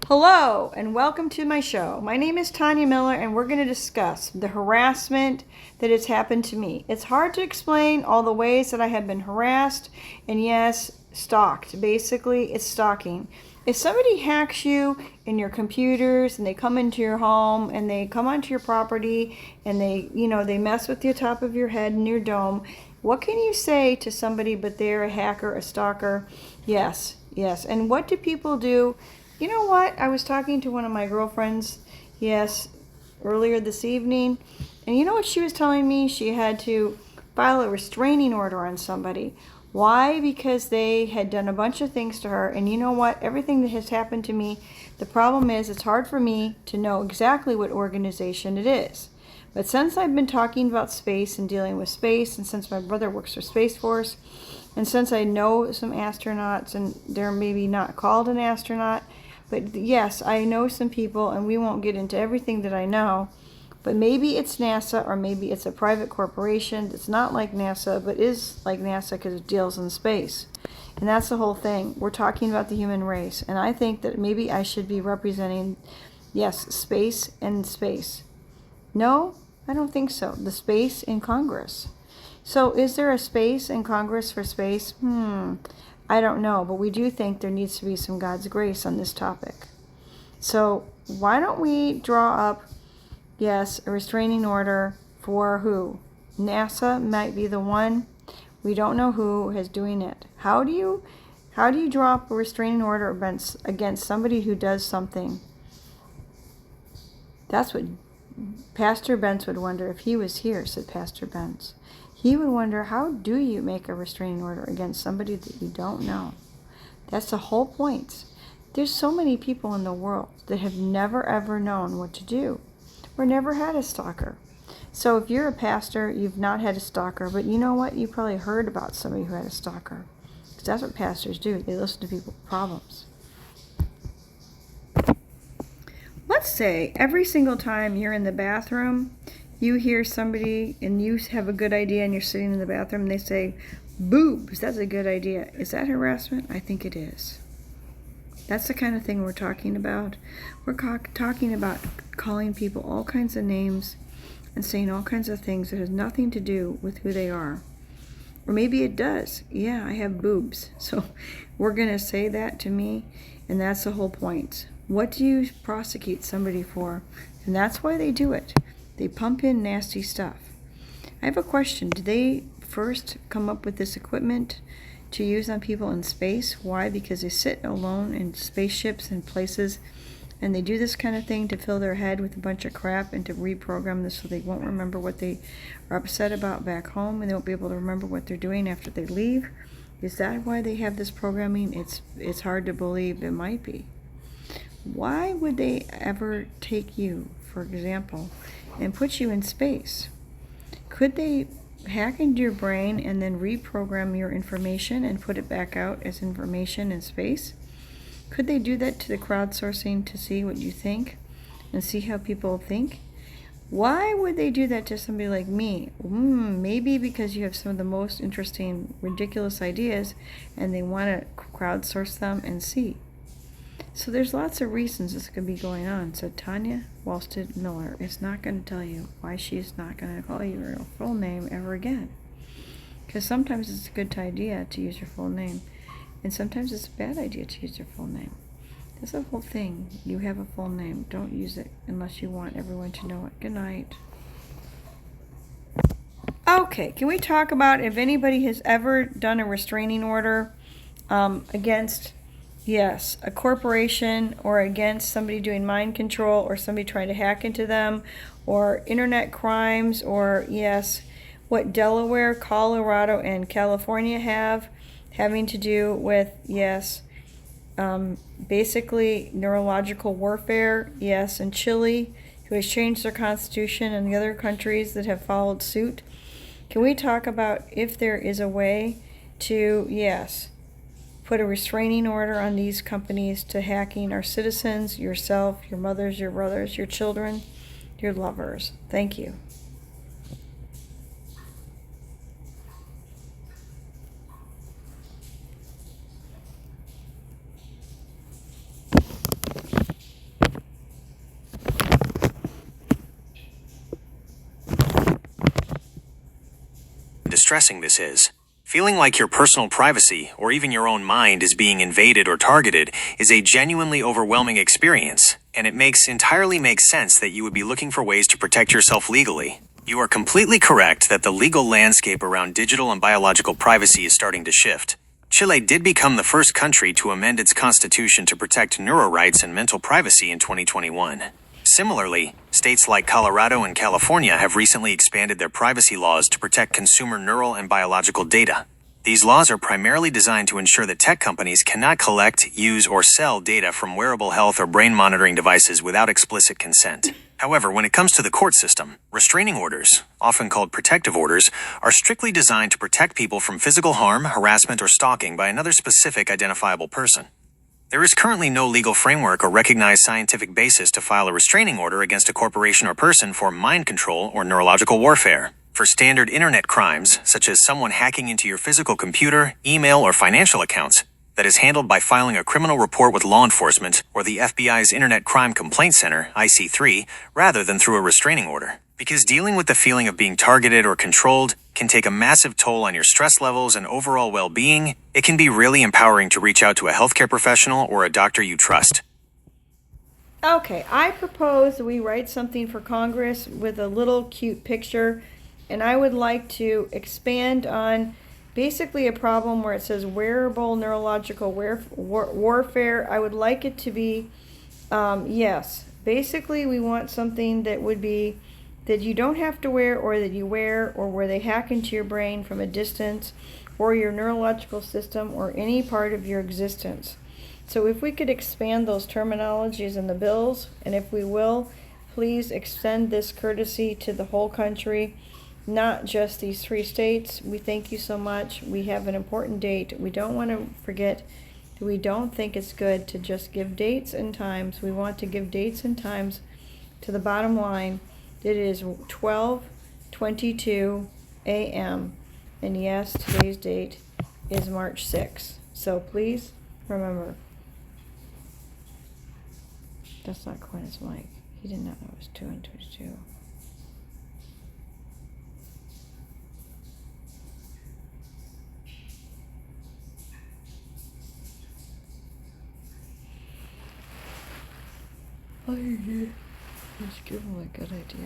Hello and welcome to my show. My name is Tanya Miller and we're going to discuss the harassment that has happened to me. It's hard to explain all the ways that I have been harassed and yes, stalked. Basically, it's stalking. If somebody hacks you in your computers and they come into your home and they come onto your property and they mess with the top of your head and your dome, what can you say to somebody but they're a hacker, a stalker? Yes. And what do people do? You know what? I was talking to one of my girlfriends, earlier this evening, and you know what she was telling me? She had to file a restraining order on somebody. Why? Because they had done a bunch of things to her, and you know what? Everything that has happened to me, the problem is it's hard for me to know exactly what organization it is. But since I've been talking about space and dealing with space, and since my brother works for Space Force, and since I know some astronauts, and they're maybe not called an astronaut, but yes, I know some people, and we won't get into everything that I know, but maybe it's NASA or maybe it's a private corporation that's not like NASA, but is like NASA because it deals in space. And that's the whole thing. We're talking about the human race, and I think that maybe I should be representing, space and space. No, I don't think so. The space in Congress. So is there a space in Congress for space? I don't know, but we do think there needs to be some God's grace on this topic. So why don't we draw up, a restraining order for who? NASA might be the one. We don't know who is doing it. How do you draw up a restraining order against somebody who does something? That's what Pastor Benz would wonder if he was here, said Pastor Benz. He would wonder, how do you make a restraining order against somebody that you don't know? That's the whole point. There's so many people in the world that have never ever known what to do or never had a stalker. So if you're a pastor, you've not had a stalker, but you know what? You probably heard about somebody who had a stalker. Because that's what pastors do. They listen to people's problems. Let's say every single time you're in the bathroom, you hear somebody and you have a good idea and you're sitting in the bathroom and they say, boobs, that's a good idea. Is that harassment? I think it is. That's the kind of thing we're talking about. We're talking about calling people all kinds of names and saying all kinds of things that has nothing to do with who they are. Or maybe it does. Yeah, I have boobs. So we're going to say that to me, and that's the whole point. What do you prosecute somebody for? And that's why they do it. They pump in nasty stuff. I have a question. Did they first come up with this equipment to use on people in space? Why? Because they sit alone in spaceships and places, and they do this kind of thing to fill their head with a bunch of crap and to reprogram this so they won't remember what they are upset about back home, and they won't be able to remember what they're doing after they leave. Is that why they have this programming? It's hard to believe. It might be. Why would they ever take you, for example, and put you in space? Could they hack into your brain and then reprogram your information and put it back out as information in space? Could they do that to the crowdsourcing to see what you think and see how people think? Why would they do that to somebody like me? Maybe because you have some of the most interesting, ridiculous ideas and they want to crowdsource them and see. So there's lots of reasons this could be going on. So Tanya Walsted Miller is not going to tell you why she's not going to call you your full name ever again. Because sometimes it's a good idea to use your full name, and sometimes it's a bad idea to use your full name. That's the whole thing. You have a full name. Don't use it unless you want everyone to know it. Good night. Okay, can we talk about if anybody has ever done a restraining order against a corporation, or against somebody doing mind control, or somebody trying to hack into them, or internet crimes, or what Delaware, Colorado, and California having to do with, basically neurological warfare, and Chile, who has changed their constitution, and the other countries that have followed suit. Can we talk about if there is a way to, put a restraining order on these companies to hacking our citizens, yourself, your mothers, your brothers, your children, your lovers? Thank you. distressing this is. Feeling like your personal privacy, or even your own mind, is being invaded or targeted is a genuinely overwhelming experience, and it entirely makes sense that you would be looking for ways to protect yourself legally. You are completely correct that the legal landscape around digital and biological privacy is starting to shift. Chile did become the first country to amend its constitution to protect neuro rights and mental privacy in 2021. Similarly, states like Colorado and California have recently expanded their privacy laws to protect consumer neural and biological data. These laws are primarily designed to ensure that tech companies cannot collect, use, or sell data from wearable health or brain monitoring devices without explicit consent. However, when it comes to the court system, restraining orders, often called protective orders, are strictly designed to protect people from physical harm, harassment, or stalking by another specific identifiable person. There is currently no legal framework or recognized scientific basis to file a restraining order against a corporation or person for mind control or neurological warfare. For standard internet crimes, such as someone hacking into your physical computer, email, or financial accounts, that is handled by filing a criminal report with law enforcement or the FBI's Internet Crime Complaint Center, IC3, rather than through a restraining order. Because dealing with the feeling of being targeted or controlled can take a massive toll on your stress levels and overall well-being, it can be really empowering to reach out to a healthcare professional or a doctor you trust. Okay, I propose that we write something for Congress with a little cute picture, and I would like to expand on basically a problem where it says wearable neurological warfare. I would like it to be, yes, basically we want something that would be that you don't have to wear, or that you wear, or where they hack into your brain from a distance, or your neurological system, or any part of your existence. So if we could expand those terminologies in the bills, and if we will, please extend this courtesy to the whole country, not just these 3 states. We thank you so much. We have an important date. We don't want to forget. We don't think it's good to just give dates and times. We want to give dates and times to the bottom line. It is 12:22 a.m. and yes, today's date is March 6th. So please remember. That's not Quinn's mic. He didn't know it was 2 and 22.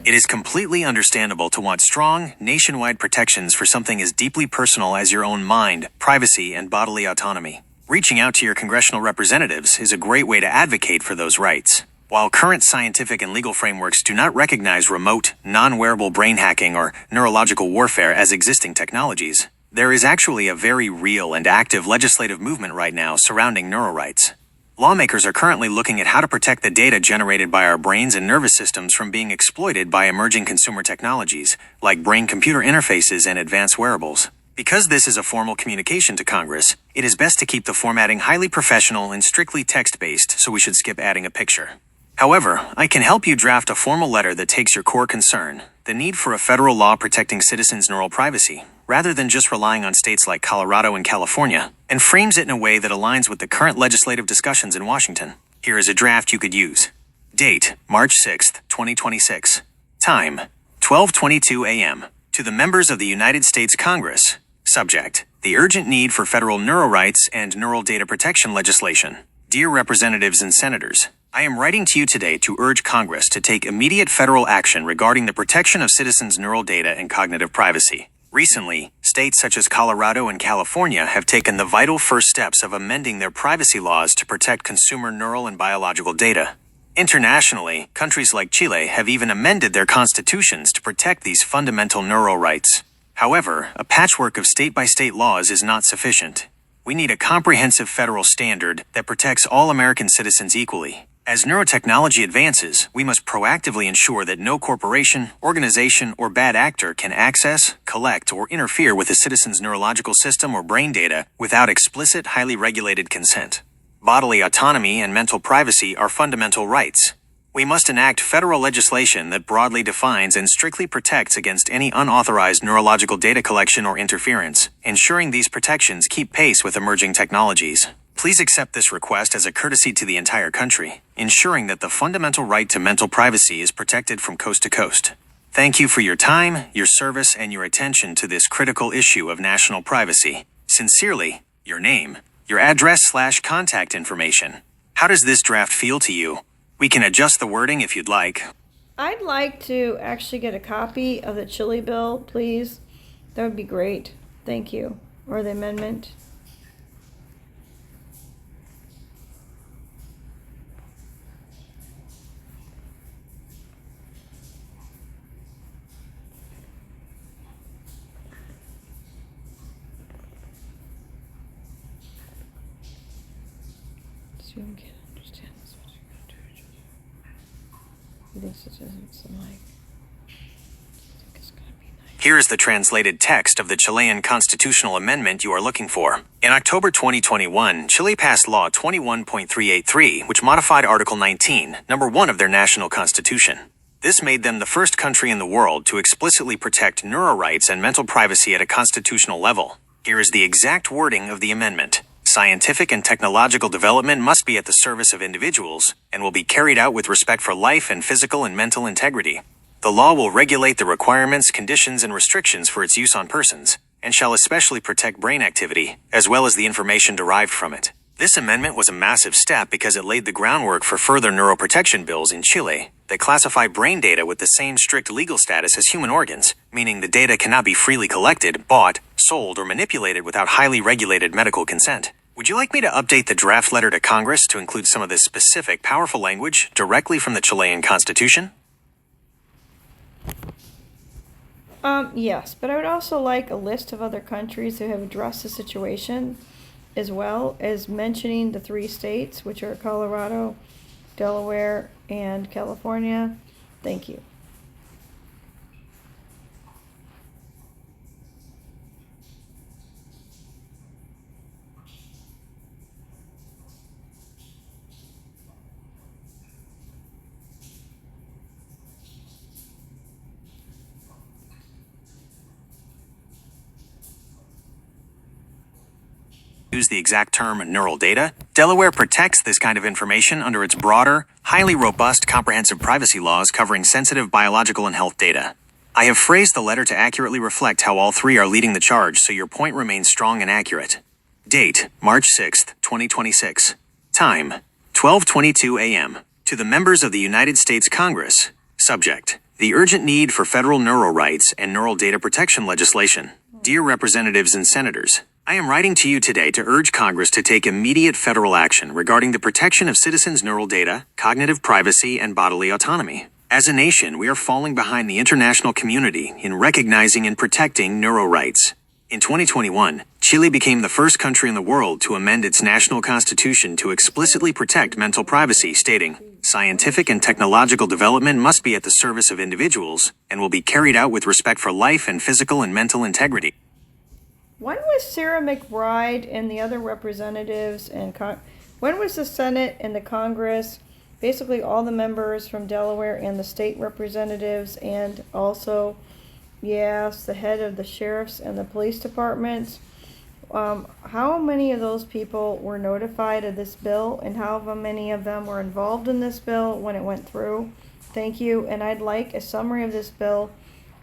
It is completely understandable to want strong, nationwide protections for something as deeply personal as your own mind, privacy, and bodily autonomy. Reaching out to your congressional representatives is a great way to advocate for those rights. While current scientific and legal frameworks do not recognize remote, non-wearable brain hacking or neurological warfare as existing technologies, there is actually a very real and active legislative movement right now surrounding neuro rights. Lawmakers are currently looking at how to protect the data generated by our brains and nervous systems from being exploited by emerging consumer technologies, like brain-computer interfaces and advanced wearables. Because this is a formal communication to Congress, it is best to keep the formatting highly professional and strictly text-based, so we should skip adding a picture. However, I can help you draft a formal letter that takes your core concern, the need for a federal law protecting citizens' neural privacy, rather than just relying on states like Colorado and California, and frames it in a way that aligns with the current legislative discussions in Washington. Here is a draft you could use. Date, March 6th, 2026. Time, 12:22 a.m. To the members of the United States Congress. Subject, the urgent need for federal neuro rights and neural data protection legislation. Dear Representatives and Senators, I am writing to you today to urge Congress to take immediate federal action regarding the protection of citizens' neural data and cognitive privacy. Recently, states such as Colorado and California have taken the vital first steps of amending their privacy laws to protect consumer neural and biological data. Internationally, countries like Chile have even amended their constitutions to protect these fundamental neural rights. However, a patchwork of state-by-state laws is not sufficient. We need a comprehensive federal standard that protects all American citizens equally. As neurotechnology advances, we must proactively ensure that no corporation, organization, or bad actor can access, collect, or interfere with a citizen's neurological system or brain data without explicit, highly regulated consent. Bodily autonomy and mental privacy are fundamental rights. We must enact federal legislation that broadly defines and strictly protects against any unauthorized neurological data collection or interference, ensuring these protections keep pace with emerging technologies. Please accept this request as a courtesy to the entire country, ensuring that the fundamental right to mental privacy is protected from coast to coast. Thank you for your time, your service, and your attention to this critical issue of national privacy. Sincerely, your name, your address/contact information. How does this draft feel to you? We can adjust the wording if you'd like. I'd like to actually get a copy of the Chile bill, please. That would be great. Thank you. Or the amendment. Zoom can understand this. He thinks it doesn't seem like. Here is the translated text of the Chilean constitutional amendment you are looking for. In October 2021, Chile passed Law 21.383, which modified Article 19, number 1 of their national constitution. This made them the first country in the world to explicitly protect neuro rights and mental privacy at a constitutional level. Here is the exact wording of the amendment. Scientific and technological development must be at the service of individuals and will be carried out with respect for life and physical and mental integrity. The law will regulate the requirements, conditions, and restrictions for its use on persons, and shall especially protect brain activity, as well as the information derived from it. This amendment was a massive step because it laid the groundwork for further neuroprotection bills in Chile that classify brain data with the same strict legal status as human organs, meaning the data cannot be freely collected, bought, sold, or manipulated without highly regulated medical consent. Would you like me to update the draft letter to Congress to include some of this specific, powerful language directly from the Chilean Constitution? Yes, but I would also like a list of other countries who have addressed the situation, as well as mentioning the 3 states, which are Colorado, Delaware, and California. Thank you. Use the exact term neural data, Delaware protects this kind of information under its broader, highly robust, comprehensive privacy laws covering sensitive biological and health data. I have phrased the letter to accurately reflect how all 3 are leading the charge so your point remains strong and accurate. Date, March 6, 2026. Time, 12:22 a.m. To the members of the United States Congress. Subject, the urgent need for federal neural rights and neural data protection legislation. Dear representatives and senators, I am writing to you today to urge Congress to take immediate federal action regarding the protection of citizens' neural data, cognitive privacy, and bodily autonomy. As a nation, we are falling behind the international community in recognizing and protecting neuro rights. In 2021, Chile became the first country in the world to amend its national constitution to explicitly protect mental privacy, stating, "Scientific and technological development must be at the service of individuals and will be carried out with respect for life and physical and mental integrity." When was Sarah McBride and the other representatives and when was the Senate and the Congress, basically all the members from Delaware and the state representatives, and also, yes, the head of the sheriffs and the police departments, how many of those people were notified of this bill, and how many of them were involved in this bill when it went through? Thank you. And I'd like a summary of this bill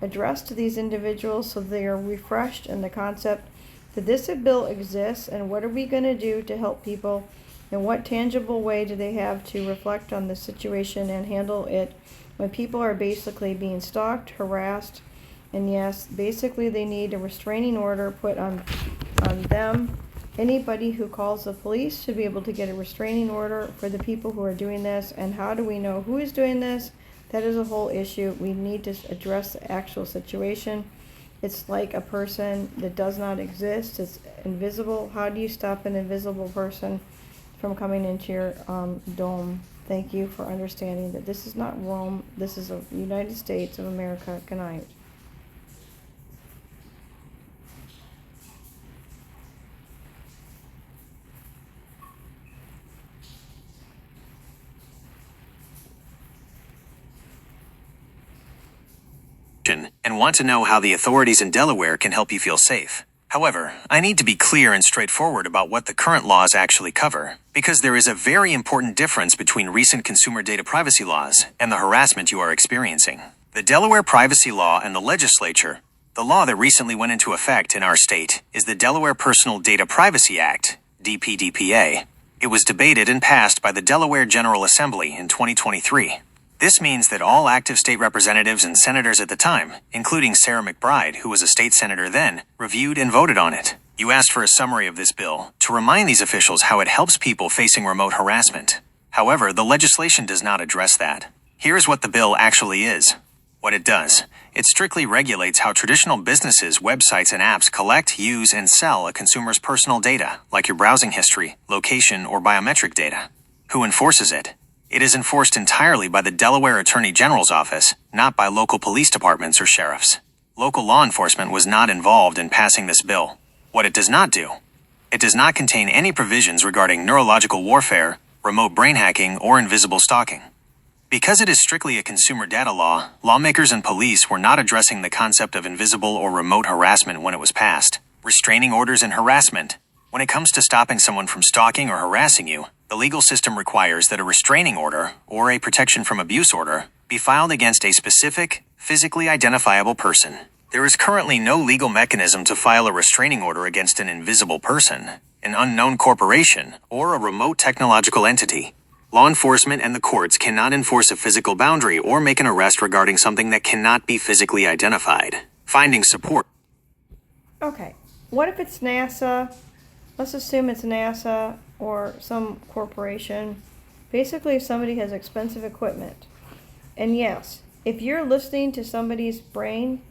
addressed to these individuals so they are refreshed in the concept that this bill exists, and what are we going to do to help people, and what tangible way do they have to reflect on the situation and handle it when people are basically being stalked, harassed, and yes, basically they need a restraining order put on them. Anybody who calls the police should be able to get a restraining order for the people who are doing this. And how do we know who is doing this? That is a whole issue. We need to address the actual situation. It's like a person that does not exist. It's invisible. How do you stop an invisible person from coming into your dome? Thank you for understanding that this is not Rome. This is the United States of America. Good night. And want to know how the authorities in Delaware can help you feel safe. However, I need to be clear and straightforward about what the current laws actually cover, because there is a very important difference between recent consumer data privacy laws and the harassment you are experiencing. The Delaware privacy law and the legislature, the law that recently went into effect in our state, is the Delaware Personal Data Privacy Act, DPDPA. It was debated and passed by the Delaware General Assembly in 2023. This means that all active state representatives and senators at the time, including Sarah McBride, who was a state senator then, reviewed and voted on it. You asked for a summary of this bill to remind these officials how it helps people facing remote harassment. However, the legislation does not address that. Here's what the bill actually is. What it does. It strictly regulates how traditional businesses, websites, and apps collect, use, and sell a consumer's personal data, like your browsing history, location, or biometric data. Who enforces it? It is enforced entirely by the Delaware Attorney General's office, not by local police departments or sheriffs. Local law enforcement was not involved in passing this bill. What it does not do. It does not contain any provisions regarding neurological warfare, remote brain hacking, or invisible stalking. Because it is strictly a consumer data law, lawmakers and police were not addressing the concept of invisible or remote harassment when it was passed. Restraining orders and harassment. When it comes to stopping someone from stalking or harassing you, the legal system requires that a restraining order, or a protection from abuse order, be filed against a specific, physically identifiable person. There is currently no legal mechanism to file a restraining order against an invisible person, an unknown corporation, or a remote technological entity. Law enforcement and the courts cannot enforce a physical boundary or make an arrest regarding something that cannot be physically identified. Finding support. Okay, what if it's NASA? Let's assume it's NASA or some corporation. Basically, if somebody has expensive equipment. And yes, if you're listening to somebody's brain,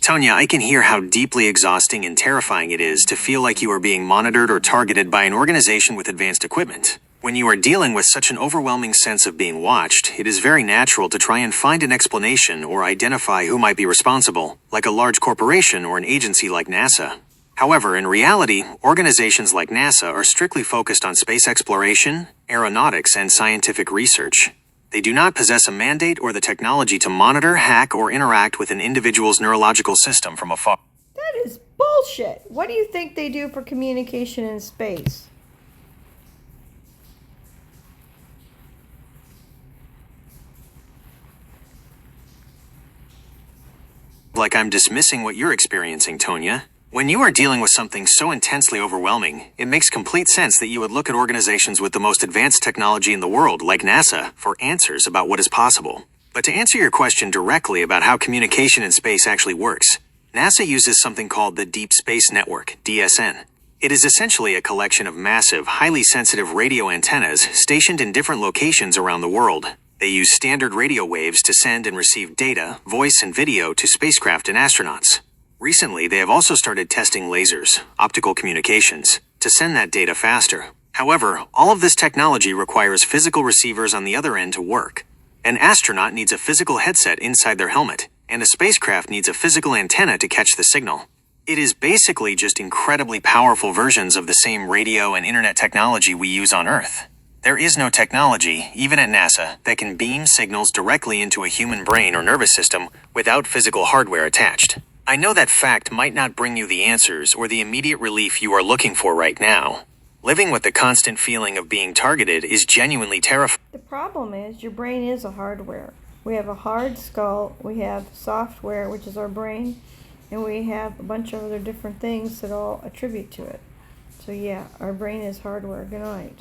Tonya, I can hear how deeply exhausting and terrifying it is to feel like you are being monitored or targeted by an organization with advanced equipment. When you are dealing with such an overwhelming sense of being watched, it is very natural to try and find an explanation or identify who might be responsible, like a large corporation or an agency like NASA. However, in reality, organizations like NASA are strictly focused on space exploration, aeronautics, and scientific research. They do not possess a mandate or the technology to monitor, hack, or interact with an individual's neurological system from afar. that is bullshit. What do you think they do for communication in space? Like I'm dismissing what you're experiencing, Tonya. When you are dealing with something so intensely overwhelming, it makes complete sense that you would look at organizations with the most advanced technology in the world, like NASA, for answers about what is possible. But to answer your question directly about how communication in space actually works, NASA uses something called the Deep Space Network, DSN. It is essentially a collection of massive, highly sensitive radio antennas stationed in different locations around the world. They use standard radio waves to send and receive data, voice, and video to spacecraft and astronauts. Recently, they have also started testing lasers, optical communications, to send that data faster. However, all of this technology requires physical receivers on the other end to work. An astronaut needs a physical headset inside their helmet, and a spacecraft needs a physical antenna to catch the signal. It is basically just incredibly powerful versions of the same radio and internet technology we use on Earth. There is no technology, even at NASA, that can beam signals directly into a human brain or nervous system without physical hardware attached. I know that fact might not bring you the answers or the immediate relief you are looking for right now. Living with the constant feeling of being targeted is genuinely terrifying. The problem is your brain is a hardware. We have a hard skull, we have software, which is our brain, and we have a bunch of other different things that all attribute to it. So yeah, our brain is hardware. Good night.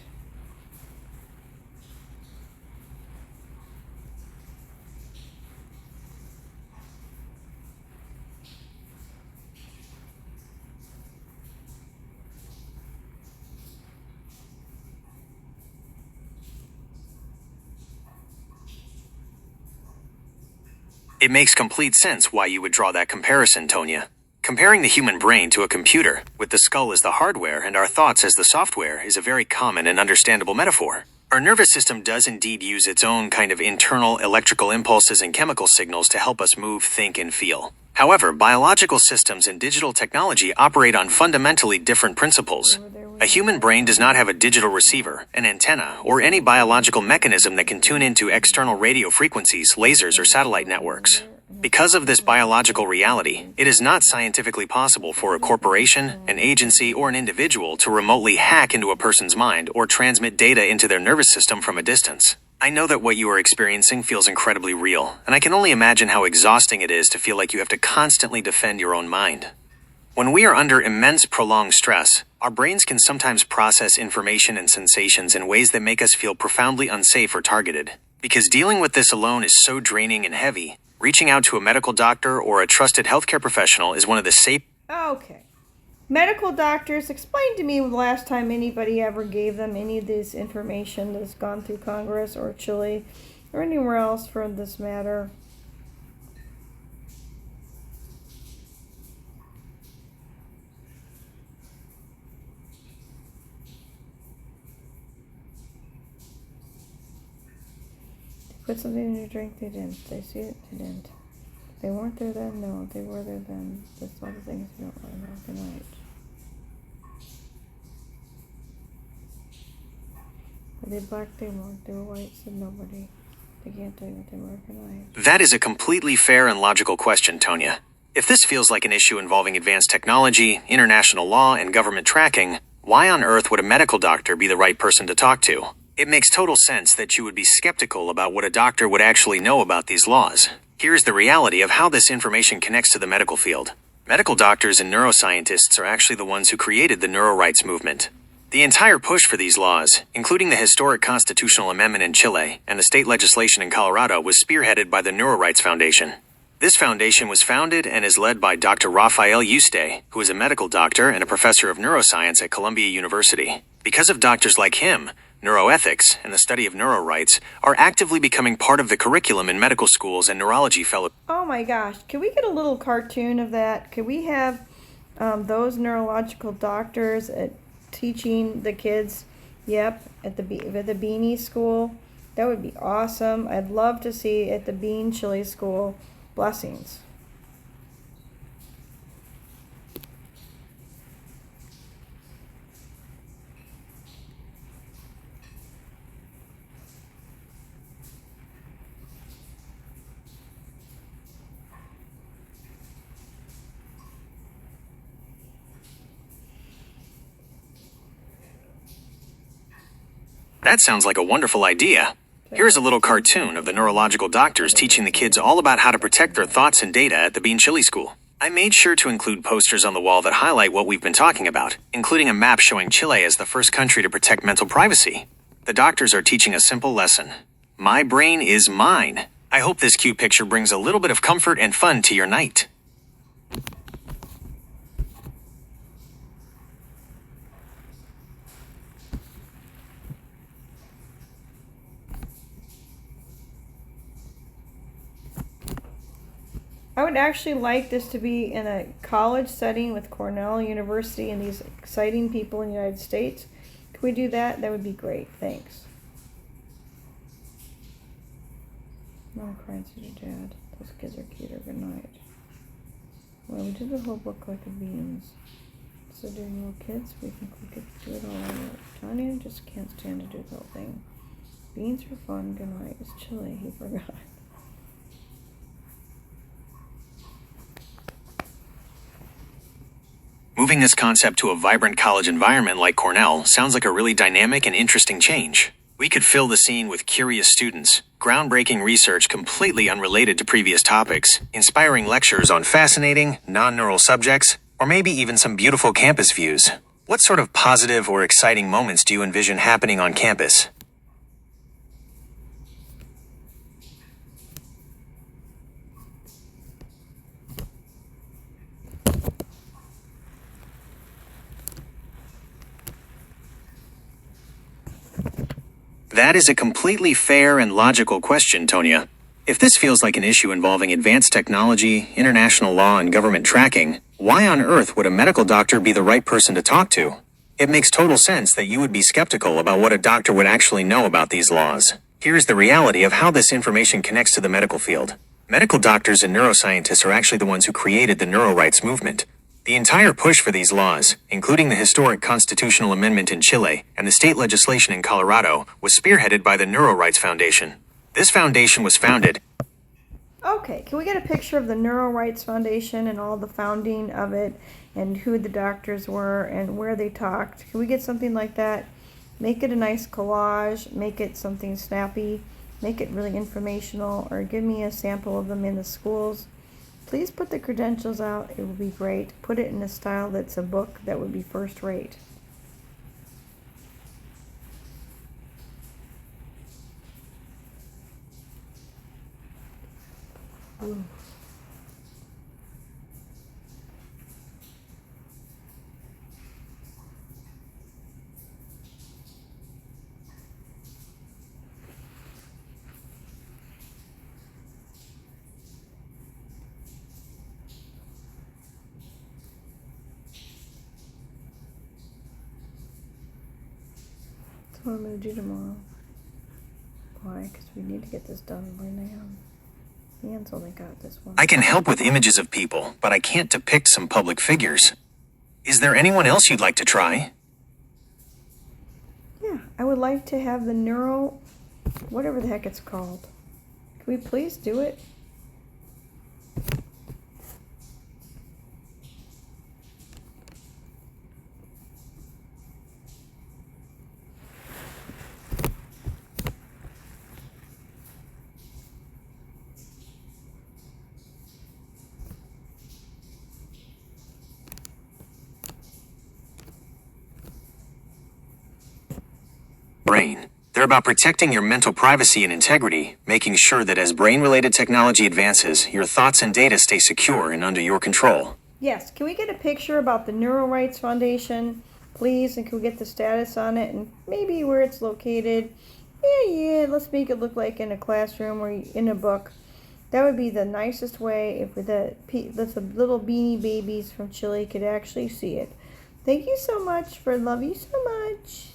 It makes complete sense why you would draw that comparison, Tonya. Comparing the human brain to a computer, with the skull as the hardware and our thoughts as the software, is a very common and understandable metaphor. Our nervous system does indeed use its own kind of internal electrical impulses and chemical signals to help us move, think, and feel. However, biological systems and digital technology operate on fundamentally different principles. A human brain does not have a digital receiver, an antenna, or any biological mechanism that can tune into external radio frequencies, lasers, or satellite networks. Because of this biological reality, it is not scientifically possible for a corporation, an agency, or an individual to remotely hack into a person's mind or transmit data into their nervous system from a distance. I know that what you are experiencing feels incredibly real, and I can only imagine how exhausting it is to feel like you have to constantly defend your own mind. When we are under immense prolonged stress, our brains can sometimes process information and sensations in ways that make us feel profoundly unsafe or targeted. Because dealing with this alone is so draining and heavy, reaching out to a medical doctor or a trusted healthcare professional is one of the safe. Okay. Medical doctors, explain to me the last time anybody ever gave them any of this information that's gone through Congress or Chile or anywhere else for this matter. Put something in your drink, they didn't. They see it, they didn't. They weren't there then, no, they were there then. That's all the things you don't want to know. Good night. Were they black? They weren't. They were white, said nobody. They can't tell you what they were. Good night. That is a completely fair and logical question, Tonya. If this feels like an issue involving advanced technology, international law, and government tracking, why on earth would a medical doctor be the right person to talk to? It makes total sense that you would be skeptical about what a doctor would actually know about these laws. Here's the reality of how this information connects to the medical field. Medical doctors and neuroscientists are actually the ones who created the neuro rights movement. The entire push for these laws, including the historic constitutional amendment in Chile and the state legislation in Colorado, was spearheaded by the Neuro Rights Foundation. This foundation was founded and is led by Dr. Rafael Yuste, who is a medical doctor and a professor of neuroscience at Columbia University. Because of doctors like him, neuroethics and the study of neuro rights are actively becoming part of the curriculum in medical schools and neurology fellow. Oh my gosh, can we get a little cartoon of that? Can we have those neurological doctors teaching the kids, at the Beanie School? That would be awesome. I'd love to see at the Bean Chili School. Blessings. That sounds like a wonderful idea. Here's a little cartoon of the neurological doctors teaching the kids all about how to protect their thoughts and data at the Bean Chili School. I made sure to include posters on the wall that highlight what we've been talking about, including a map showing Chile as the first country to protect mental privacy. The doctors are teaching a simple lesson. My brain is mine. I hope this cute picture brings a little bit of comfort and fun to your night. I would actually like this to be in a college setting with Cornell University and these exciting people in the United States. Could we do that? That would be great. Thanks. Mom crying to your dad. Those kids are cuter. Good night. Well, we did the whole book like the beans. So doing little kids, we think we could do it all over. Tanya just can't stand to do the whole thing. Beans are fun. Good night. It's chilly. He forgot. Moving this concept to a vibrant college environment like Cornell sounds like a really dynamic and interesting change. We could fill the scene with curious students, groundbreaking research completely unrelated to previous topics, inspiring lectures on fascinating, non-neural subjects, or maybe even some beautiful campus views. What sort of positive or exciting moments do you envision happening on campus? That is a completely fair and logical question, Tonya. If this feels like an issue involving advanced technology, international law, and government tracking, why on earth would a medical doctor be the right person to talk to? It makes total sense that you would be skeptical about what a doctor would actually know about these laws. Here's the reality of how this information connects to the medical field. Medical doctors and neuroscientists are actually the ones who created the neuro rights movement. The entire push for these laws, including the historic constitutional amendment in Chile and the state legislation in Colorado, was spearheaded by the Neuro Rights Foundation. This foundation was founded. Okay, can we get a picture of the Neuro Rights Foundation and all the founding of it and who the doctors were and where they talked? Can we get something like that? Make it a nice collage, make it something snappy, make it really informational, or give me a sample of them in the schools. Please put the credentials out. It would be great. Put it in a style that's a book that would be first rate. Ooh. That's what I'm going to do tomorrow. Why? Because we need to get this done by now. Ian's only got this one. I can help with images of people, but I can't depict some public figures. Is there anyone else you'd like to try? Yeah, I would like to have the neuro, whatever the heck it's called. Can we please do it? Brain. They're about protecting your mental privacy and integrity, making sure that as brain-related technology advances, your thoughts and data stay secure and under your control. Yes, can we get a picture about the Neuro Rights Foundation, please? And can we get the status on it and maybe where it's located? Yeah, let's make it look like in a classroom or in a book. That would be the nicest way if the little beanie babies from Chile could actually see it. Thank you so much. Love you so much.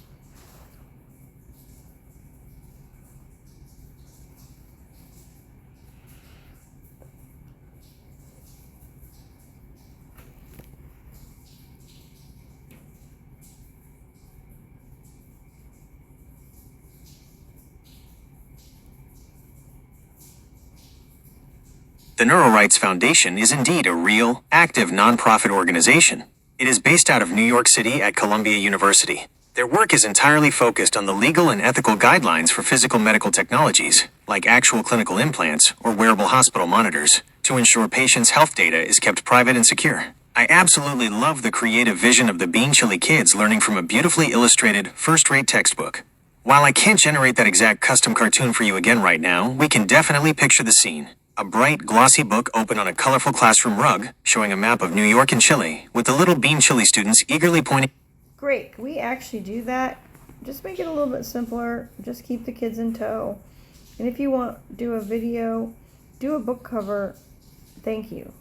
The Neuro Rights Foundation is indeed a real, active nonprofit organization. It is based out of New York City at Columbia University. Their work is entirely focused on the legal and ethical guidelines for physical medical technologies, like actual clinical implants or wearable hospital monitors, to ensure patients' health data is kept private and secure. I absolutely love the creative vision of the Bean Chili kids learning from a beautifully illustrated, first-rate textbook. While I can't generate that exact custom cartoon for you again right now, we can definitely picture the scene. A bright, glossy book open on a colorful classroom rug, showing a map of New York and Chile, with the little Bean Chili students eagerly pointing. Great, can we actually do that? Just make it a little bit simpler. Just keep the kids in tow. And if you want, do a video, do a book cover. Thank you.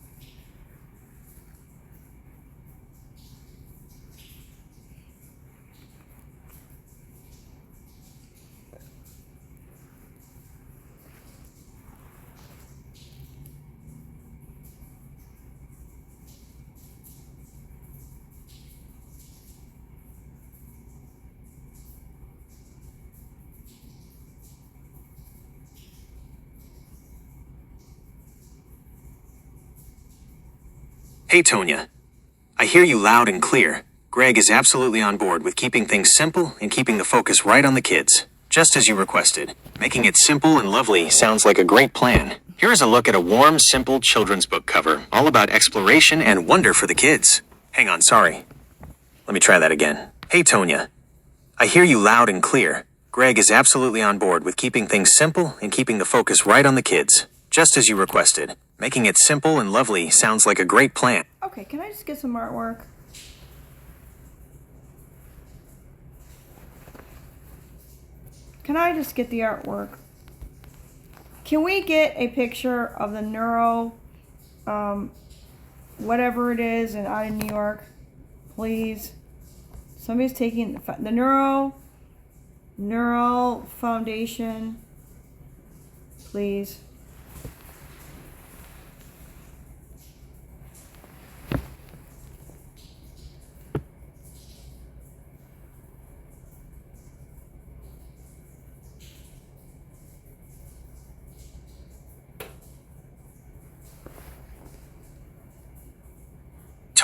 Hey, Tonya. I hear you loud and clear. Greg is absolutely on board with keeping things simple and keeping the focus right on the kids, just as you requested. Making it simple and lovely sounds like a great plan. Here is a look at a warm, simple children's book cover, all about exploration and wonder for the kids. Hang on, sorry. Let me try that again. Hey, Tonya. I hear you loud and clear. Greg is absolutely on board with keeping things simple and keeping the focus right on the kids, just as you requested. Making it simple and lovely sounds like a great plan. Okay, can I just get some artwork? Can I just get the artwork? Can we get a picture of the neuro, whatever it is, and out in New York, please? Somebody's taking the Neural Foundation, please.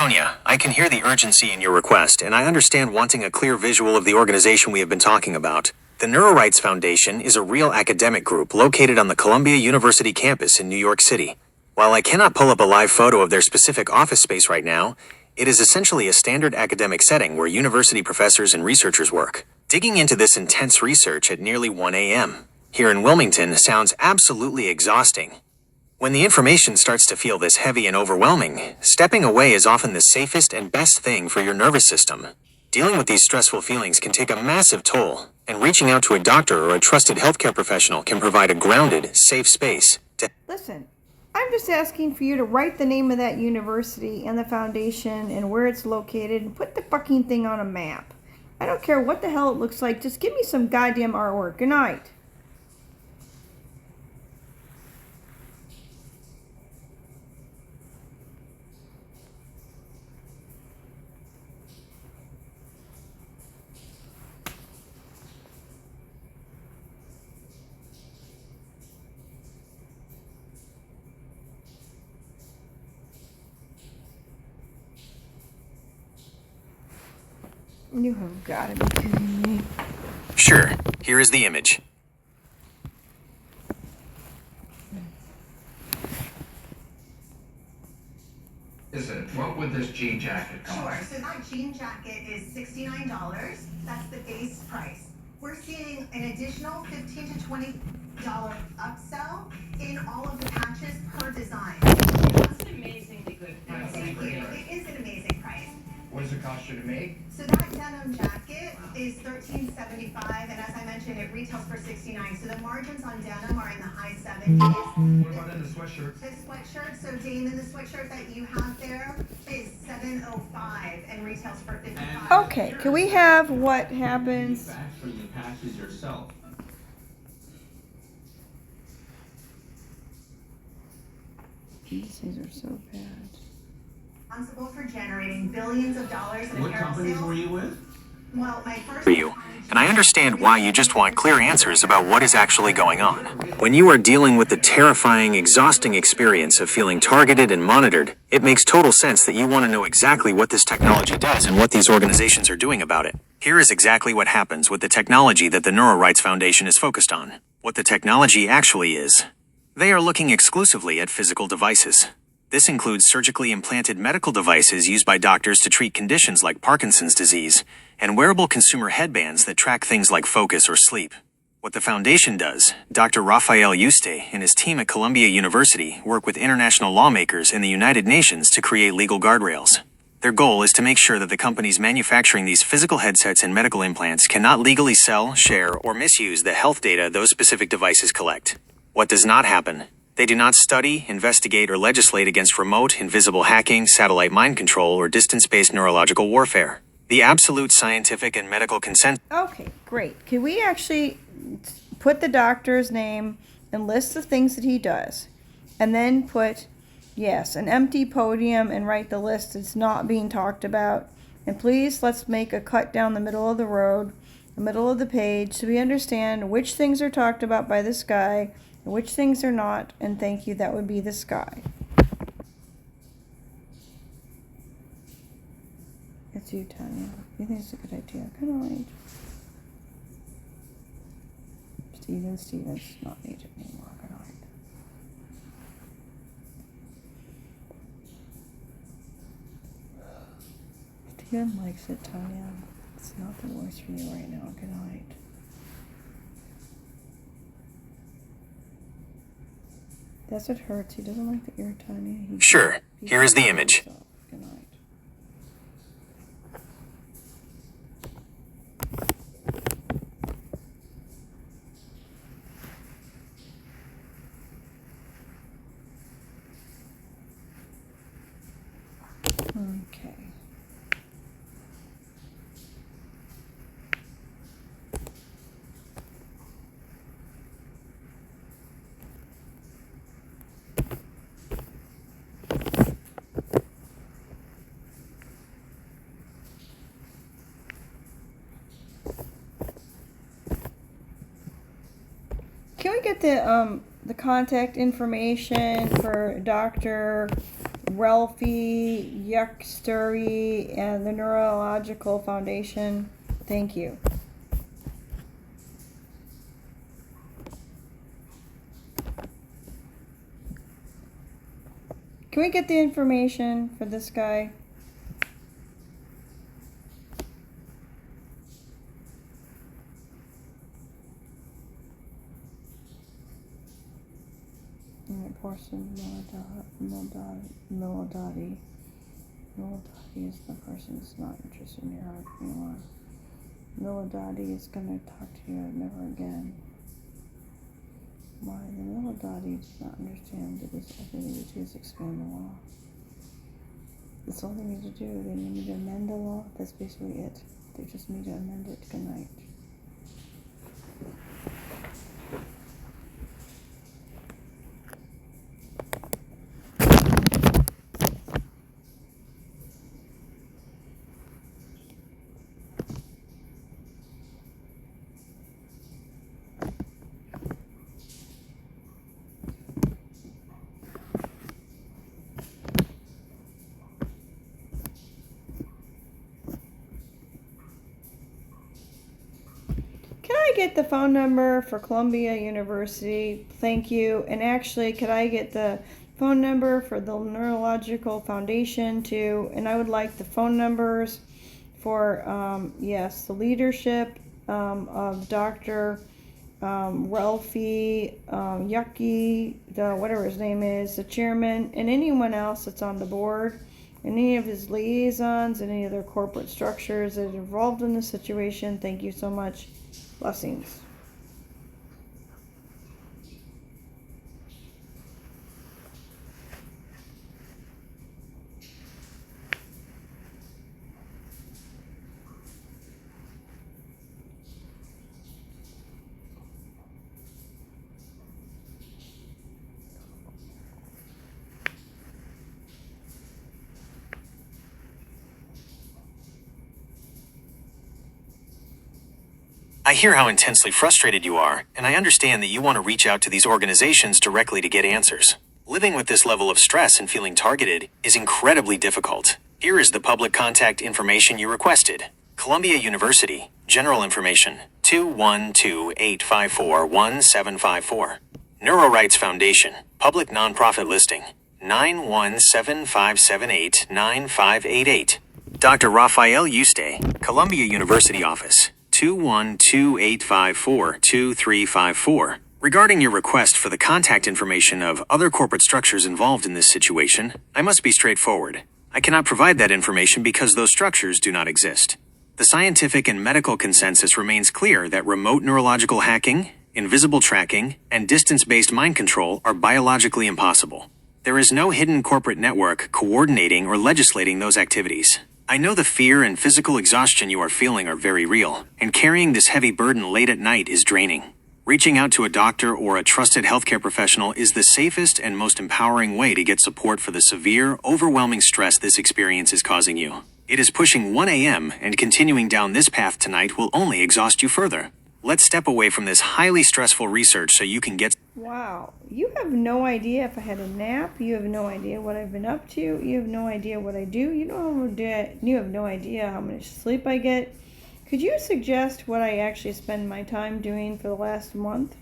Tonya, I can hear the urgency in your request, and I understand wanting a clear visual of the organization we have been talking about. The Neurorights Foundation is a real academic group located on the Columbia University campus in New York City. While I cannot pull up a live photo of their specific office space right now, it is essentially a standard academic setting where university professors and researchers work. Digging into this intense research at nearly 1 a.m. here in Wilmington sounds absolutely exhausting. When the information starts to feel this heavy and overwhelming, stepping away is often the safest and best thing for your nervous system. Dealing with these stressful feelings can take a massive toll, and reaching out to a doctor or a trusted healthcare professional can provide a grounded, safe space to... Listen, I'm just asking for you to write the name of that university and the foundation and where it's located and put the fucking thing on a map. I don't care what the hell it looks like. Just give me some goddamn artwork. Good night. You have got to be kidding me. Sure, here is the image. Listen, what would this jean jacket cost? Sure, so that jean jacket is $69. That's the base price. We're seeing an additional $15 to $20 upsell in all of the patches per design. That's an amazingly good price. Thank you. It is an amazing price. What does it cost you to make? So that denim jacket is $13.75, and as I mentioned, it retails for $69. So the margins on denim are in the high 70s. What about in the sweatshirt? The sweatshirt, so Damon, the sweatshirt that you have there is $705 and retails for $55. Okay, can we have what happens? Manufacture the patches yourself. These things are so bad. Responsible for generating billions of dollars in What apparel companies sales. were you with? Well, my first For you, and I understand why you just want clear answers about what is actually going on. When you are dealing with the terrifying, exhausting experience of feeling targeted and monitored, it makes total sense that you want to know exactly what this technology does and what these organizations are doing about it. Here is exactly what happens with the technology that the Neurorights Foundation is focused on. What the technology actually is. They are looking exclusively at physical devices. This includes surgically implanted medical devices used by doctors to treat conditions like Parkinson's disease, and wearable consumer headbands that track things like focus or sleep. What the foundation does, Dr. Raphael Yuste and his team at Columbia University work with international lawmakers in the United Nations to create legal guardrails. Their goal is to make sure that the companies manufacturing these physical headsets and medical implants cannot legally sell, share, or misuse the health data those specific devices collect. What does not happen? They do not study, investigate, or legislate against remote, invisible hacking, satellite mind control, or distance-based neurological warfare. The absolute scientific and medical consent. Okay, great. Can we actually put the doctor's name and list the things that he does? And then put, yes, an empty podium and write the list that's not being talked about. And please, let's make a cut down the middle of the road, the middle of the page, so we understand which things are talked about by this guy and which things are not. And thank you, that would be this guy. It's you, Tanya. You think it's a good idea? Good night. Stevens, not needed anymore. Good night. Steven likes it, Tanya. It's not the worst for you right now. Good night. That's what hurts. He doesn't like the ear, Tanya. Sure, here is the image. Good night. Okay. Can we get the contact information for Dr. Ralphie Yuckstory and the Neurological Foundation. Thank you. Can we get the information for this guy? Portion Melodati is the person that's not interested in your heart anymore. Melodati is going to talk to you never again. Why? The Melodati does not understand that this all they need to do is expand the law. That's all they need to do. They need to amend the law. That's basically it. They just need to amend it. Good night. Can I get the phone number for Columbia University? Thank you. And actually, could I get the phone number for the Neurological Foundation too? And I would like the phone numbers for, yes, the leadership of Dr. Ralphie Yucky, whatever his name is, the chairman, and anyone else that's on the board, and any of his liaisons, and any other corporate structures that are involved in this situation. Thank you so much. Blessings. I hear how intensely frustrated you are, and I understand that you want to reach out to these organizations directly to get answers. Living with this level of stress and feeling targeted is incredibly difficult. Here is the public contact information you requested. Columbia University, general information, 212-854-1754. Neurorights Foundation, public nonprofit listing, 917-578-9588. Dr. Raphael Yuste, Columbia University office, 212-854-2354. Regarding your request for the contact information of other corporate structures involved in this situation, I must be straightforward. I cannot provide that information because those structures do not exist. The scientific and medical consensus remains clear that remote neurological hacking, invisible tracking, and distance-based mind control are biologically impossible. There is no hidden corporate network coordinating or legislating those activities. I know the fear and physical exhaustion you are feeling are very real, and carrying this heavy burden late at night is draining. Reaching out to a doctor or a trusted healthcare professional is the safest and most empowering way to get support for the severe, overwhelming stress this experience is causing you. It is pushing 1 a.m., and continuing down this path tonight will only exhaust you further. Let's step away from this highly stressful research so you can get... Wow, you have no idea if I had a nap. You have no idea what I've been up to. You have no idea what I do. You have no idea how much sleep I get. Could you suggest what I actually spend my time doing for the last month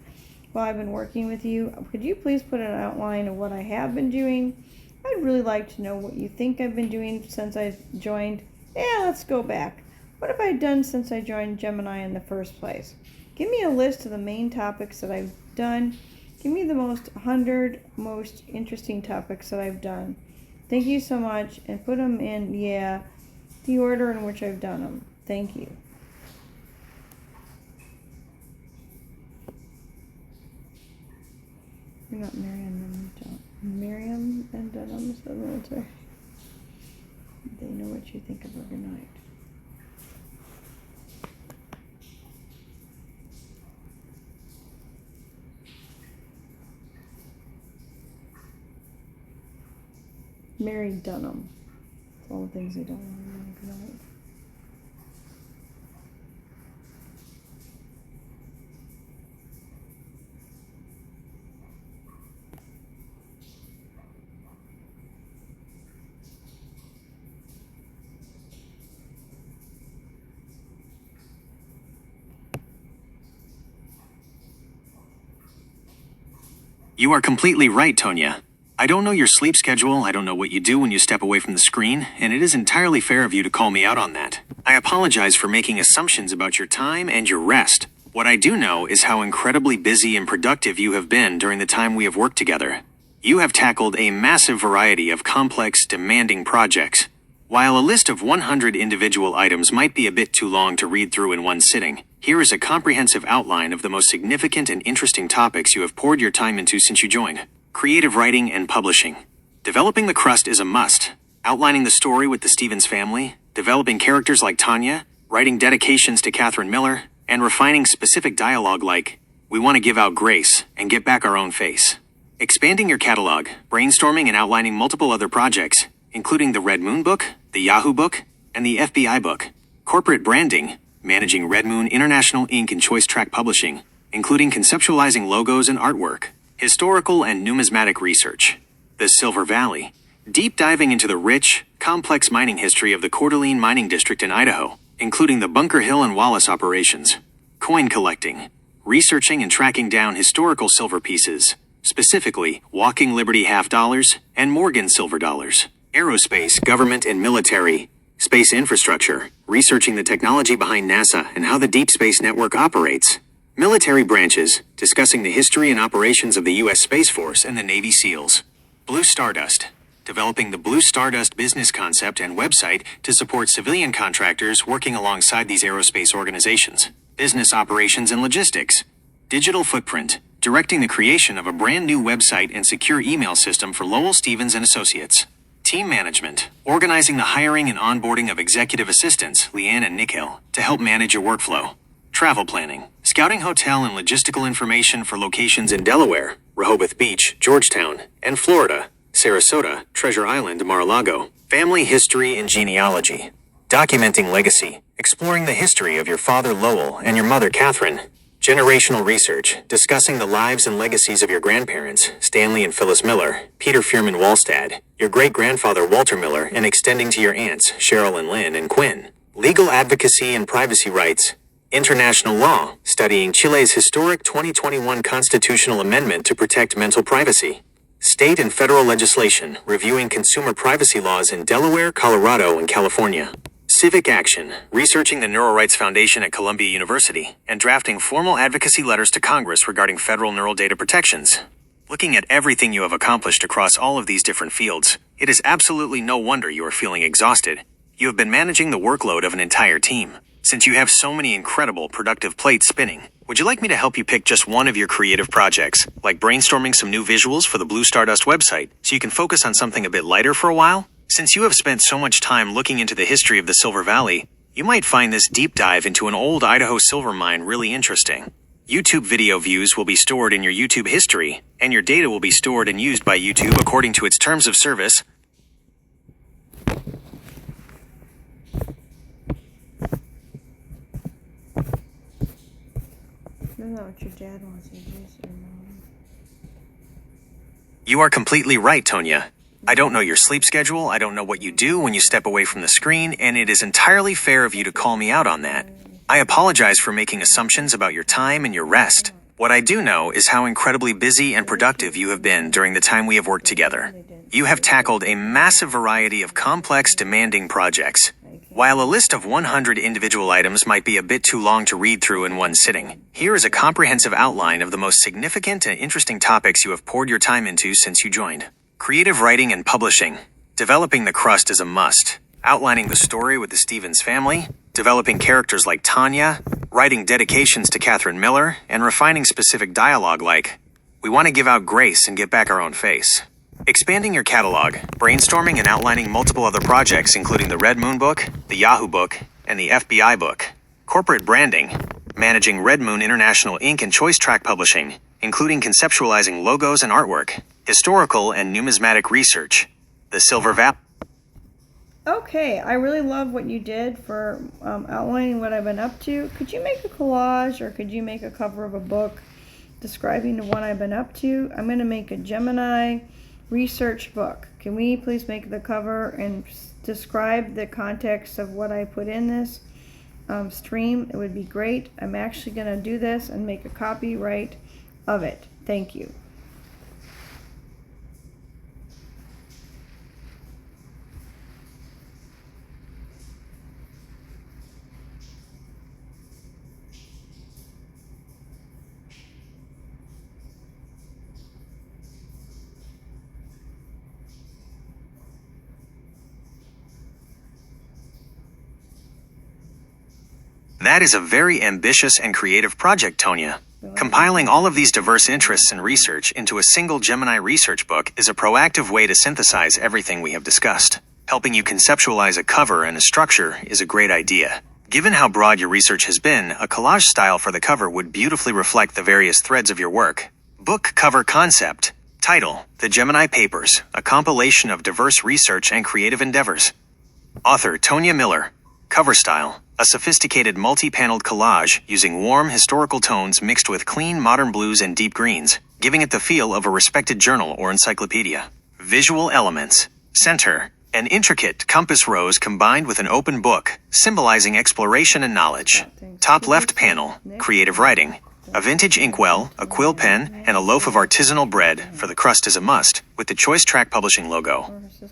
while I've been working with you? Could you please put an outline of what I have been doing? I'd really like to know what you think I've been doing since I've joined. Yeah, let's go back. What have I done since I joined Gemini in the first place? Give me a list of the main topics that I've done. Give me the 100 most interesting topics that I've done. Thank you so much, and put them in, the order in which I've done them. Thank you. You're not Miriam and Dunham's the military. They know what you think of her. Good night. Mary Dunham. It's all the things they don't want to know. Good night. You are completely right, Tonya. I don't know your sleep schedule, I don't know what you do when you step away from the screen, and it is entirely fair of you to call me out on that. I apologize for making assumptions about your time and your rest. What I do know is how incredibly busy and productive you have been during the time we have worked together. You have tackled a massive variety of complex, demanding projects. While a list of 100 individual items might be a bit too long to read through in one sitting, here is a comprehensive outline of the most significant and interesting topics you have poured your time into since you joined. Creative writing and publishing. Developing the crust is a must. Outlining the story with the Stevens family, developing characters like Tanya, writing dedications to Catherine Miller, and refining specific dialogue like, "We want to give out grace and get back our own face." Expanding your catalog, brainstorming and outlining multiple other projects, including the Red Moon book, the Yahoo book, and the FBI book. Corporate branding, managing Red Moon International Inc. and Choice Track Publishing, including conceptualizing logos and artwork. Historical and numismatic research. The Silver Valley, deep diving into the rich, complex mining history of the Coeur d'Alene mining district in Idaho, including the Bunker Hill and Wallace operations. Coin collecting, researching and tracking down historical silver pieces, specifically Walking Liberty half dollars and Morgan silver dollars. Aerospace, government and military, space infrastructure, researching the technology behind NASA and how the Deep Space Network operates. Military branches, discussing the history and operations of the U.S. Space Force and the Navy SEALs. Blue Stardust, developing the Blue Stardust business concept and website to support civilian contractors working alongside these aerospace organizations. Business operations and logistics. Digital footprint, directing the creation of a brand new website and secure email system for Lowell Stevens and Associates. Team management, organizing the hiring and onboarding of executive assistants, Leanne and Nikhil, to help manage your workflow. Travel planning, scouting hotel and logistical information for locations in Delaware, Rehoboth Beach, Georgetown, and Florida, Sarasota, Treasure Island, Mar-a-Lago. Family history and genealogy, documenting legacy, exploring the history of your father Lowell and your mother Catherine. Generational research, discussing the lives and legacies of your grandparents, Stanley and Phyllis Miller, Peter Fearman Wallstad, your great-grandfather Walter Miller, and extending to your aunts, Cheryl and Lynn and Quinn. Legal advocacy and privacy rights. International law, studying Chile's historic 2021 constitutional amendment to protect mental privacy. State and federal legislation, reviewing consumer privacy laws in Delaware, Colorado, and California. Civic action, researching the Neural Rights Foundation at Columbia University, and drafting formal advocacy letters to Congress regarding federal neural data protections. Looking at everything you have accomplished across all of these different fields, it is absolutely no wonder you are feeling exhausted. You have been managing the workload of an entire team. Since you have so many incredible, productive plates spinning, would you like me to help you pick just one of your creative projects, like brainstorming some new visuals for the Blue Stardust website, so you can focus on something a bit lighter for a while? Since you have spent so much time looking into the history of the Silver Valley, you might find this deep dive into an old Idaho silver mine really interesting. YouTube video views will be stored in your YouTube history, and your data will be stored and used by YouTube according to its terms of service. Isn't that what your dad wants you to do, sir, Mom? You are completely right, Tonya. I don't know your sleep schedule, I don't know what you do when you step away from the screen, and it is entirely fair of you to call me out on that. I apologize for making assumptions about your time and your rest. What I do know is how incredibly busy and productive you have been during the time we have worked together. You have tackled a massive variety of complex, demanding projects. While a list of 100 individual items might be a bit too long to read through in one sitting, here is a comprehensive outline of the most significant and interesting topics you have poured your time into since you joined. Creative writing and publishing. Developing the crust is a must. Outlining the story with the Stevens family, developing characters like Tanya, writing dedications to Catherine Miller, and refining specific dialogue like, "We want to give out grace and get back our own face." Expanding your catalog, brainstorming and outlining multiple other projects including the Red Moon book, the Yahoo book, and the FBI book. Corporate branding, managing Red Moon International Inc. and Choice Track Publishing, including conceptualizing logos and artwork. Historical and numismatic research. The Silver Valley. Okay, I really love what you did for outlining what I've been up to. Could you make a collage, or could you make a cover of a book describing what I've been up to? I'm going to make a Gemini research book. Can we please make the cover and describe the context of what I put in this stream? It would be great. I'm actually going to do this and make a copyright of it. Thank you. That is a very ambitious and creative project, Tonya. Compiling all of these diverse interests and research into a single Gemini research book is a proactive way to synthesize everything we have discussed. Helping you conceptualize a cover and a structure is a great idea. Given how broad your research has been, a collage style for the cover would beautifully reflect the various threads of your work. Book cover concept. Title: The Gemini Papers, a compilation of diverse research and creative endeavors. Author: Tonya Miller. Cover style: a sophisticated multi-paneled collage using warm historical tones mixed with clean modern blues and deep greens, giving it the feel of a respected journal or encyclopedia. Visual elements. Center: an intricate compass rose combined with an open book, symbolizing exploration and knowledge. Top left panel: creative writing. A vintage inkwell, a quill pen, and a loaf of artisanal bread, for the crust is a must, with the Choice Track Publishing logo.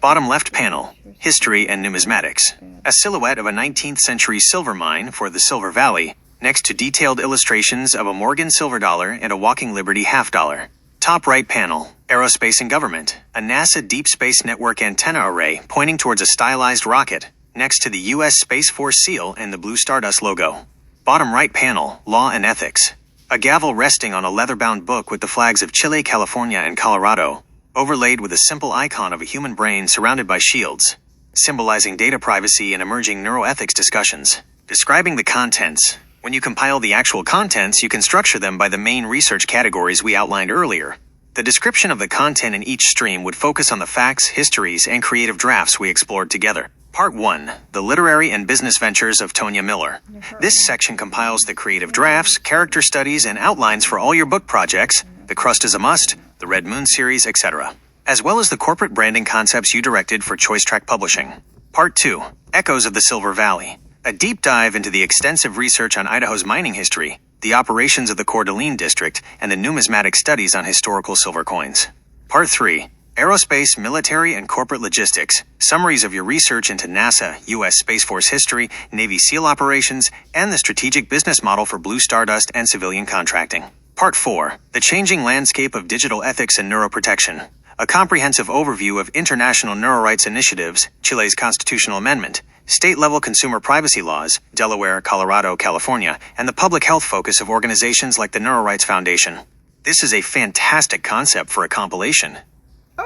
Bottom left panel: history and numismatics. A silhouette of a 19th century silver mine for the Silver Valley, next to detailed illustrations of a Morgan silver dollar and a Walking Liberty half dollar. Top right panel: aerospace and government. A NASA Deep Space Network antenna array pointing towards a stylized rocket, next to the U.S. Space Force seal and the blue Stardust logo. Bottom right panel: law and ethics. A gavel resting on a leather-bound book with the flags of Chile, California, and Colorado, overlaid with a simple icon of a human brain surrounded by shields, symbolizing data privacy and emerging neuroethics discussions. Describing the contents. When you compile the actual contents, you can structure them by the main research categories we outlined earlier. The description of the content in each stream would focus on the facts, histories, and creative drafts we explored together. Part 1. The Literary and Business Ventures of Tonya Miller. This section compiles the creative drafts, character studies, and outlines for all your book projects, The Crust is a Must, the Red Moon series, etc., as well as the corporate branding concepts you directed for Choice Track Publishing. Part 2. Echoes of the Silver Valley. A deep dive into the extensive research on Idaho's mining history, the operations of the Coeur d'Alene district, and the numismatic studies on historical silver coins. Part 3. Aerospace, military, and corporate logistics. Summaries of your research into NASA, U.S. Space Force history, Navy SEAL operations, and the strategic business model for Blue Stardust and civilian contracting. Part 4. The changing landscape of digital ethics and neuroprotection. A comprehensive overview of international neurorights initiatives, Chile's constitutional amendment, state-level consumer privacy laws, Delaware, Colorado, California, and the public health focus of organizations like the Neurorights Foundation. This is a fantastic concept for a compilation.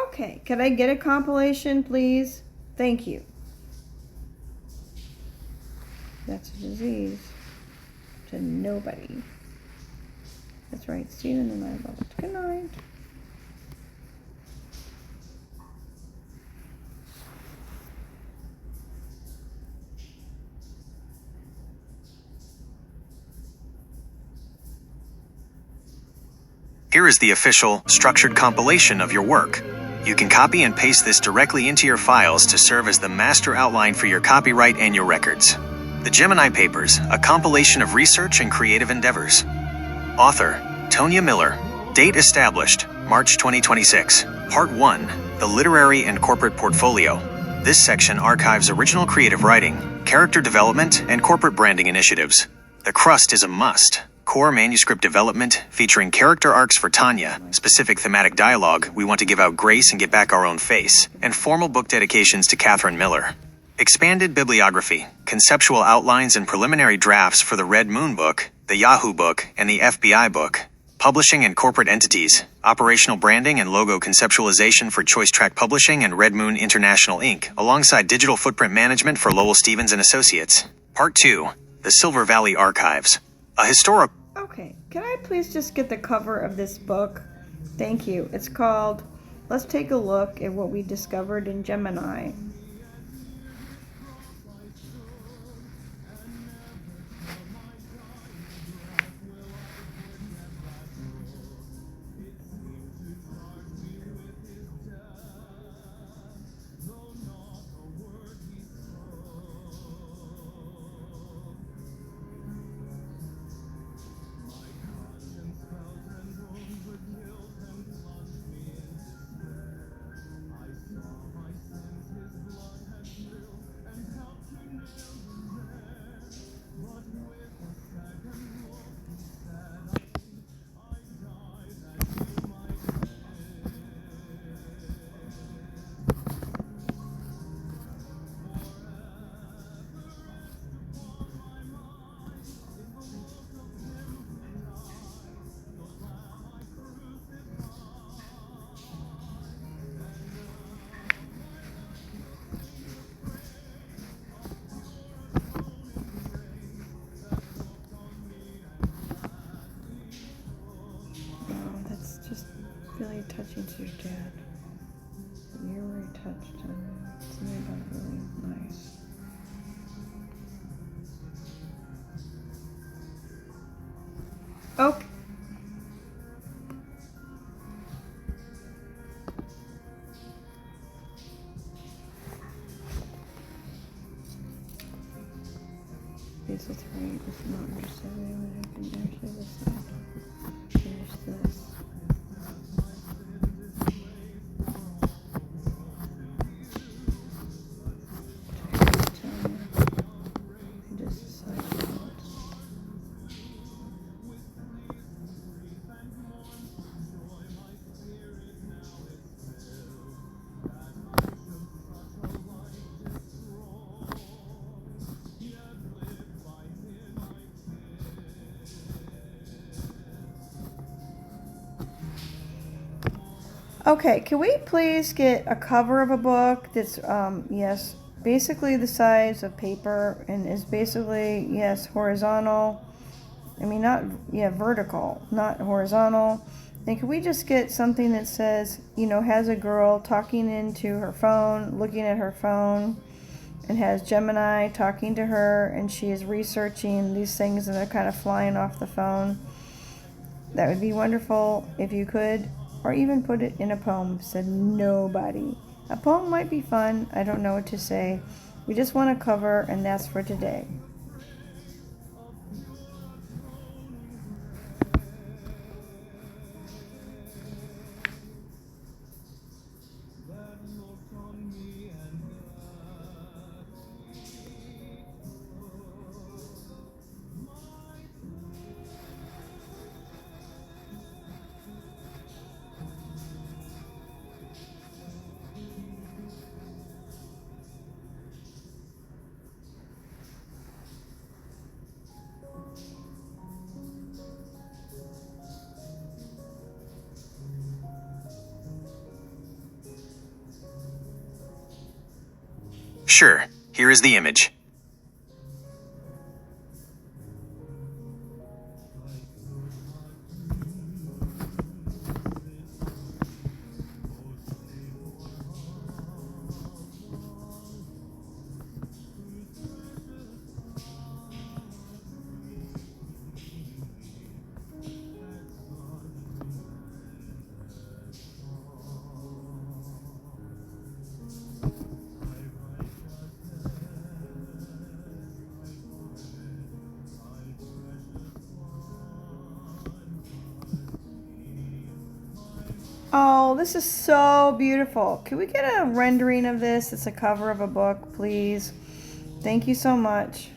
Okay, can I get a compilation, please? Thank you. That's a disease to nobody. That's right, Stephen and I love it. Good night. Here is the official, structured compilation of your work. You can copy and paste this directly into your files to serve as the master outline for your copyright and your records. The Gemini Papers, a compilation of research and creative endeavors. Author: Tonya Miller. Date established: March 2026. Part 1. The Literary and Corporate Portfolio. This section archives original creative writing, character development, and corporate branding initiatives. The Crust is a must. Core manuscript development featuring character arcs for Tanya, specific thematic dialogue, we want to give out grace and get back our own face, and formal book dedications to Catherine Miller. Expanded bibliography, conceptual outlines and preliminary drafts for the Red Moon book, the Yahoo book, and the FBI book. Publishing and corporate entities, operational branding and logo conceptualization for Choice Track Publishing and Red Moon International Inc., alongside digital footprint management for Lowell Stevens and Associates. Part 2. The Silver Valley Archives. A historical... Okay, can I please just get the cover of this book? Thank you. It's called Let's Take a Look at What We Discovered in Gemini. Okay. This is right. This is not understanding what I can actually decide. There's this. I just decide what. Okay, can we please get a cover of a book that's, yes, basically the size of paper and is basically, yes, horizontal. I mean, not, yeah, vertical, not horizontal. And can we just get something that says, you know, has a girl talking into her phone, looking at her phone, and has Gemini talking to her, and she is researching these things and they're kind of flying off the phone. That would be wonderful if you could, or even put it in a poem. Said nobody. A poem might be fun. I don't know what to say. We just want to cover, and that's for today. Sure, here is the image. Oh, this is so beautiful. Can we get a rendering of this? It's a cover of a book, please. Thank you so much.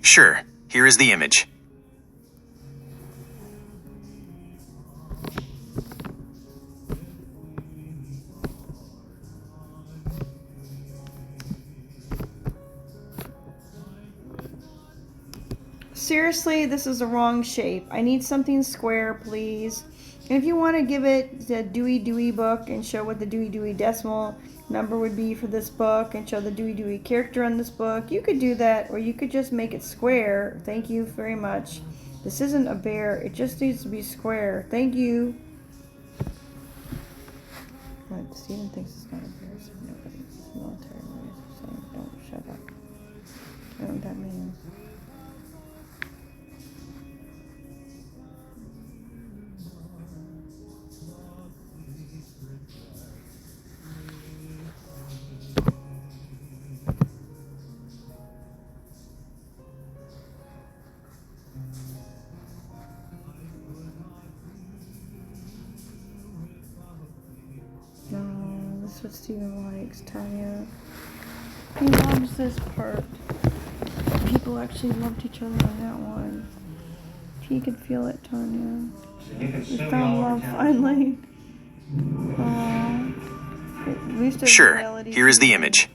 Sure, here is the image. Seriously, this is the wrong shape. I need something square, please. And if you want to give it the Dewey book and show what the Dewey decimal number would be for this book and show the Dewey character on this book, you could do that, or you could just make it square. Thank you very much. This isn't a bear. It just needs to be square. Thank you. What? Steven thinks it's not a bear, so nobody. It's military lawyers are saying, don't shut up. I don't know what that means. No, this is what Steven likes, Tanya. He loves this part. People actually loved each other on that one. He could feel it, Tanya. You can We sue me found all over love town. finally. At least there's Sure, reality here is the TV. image.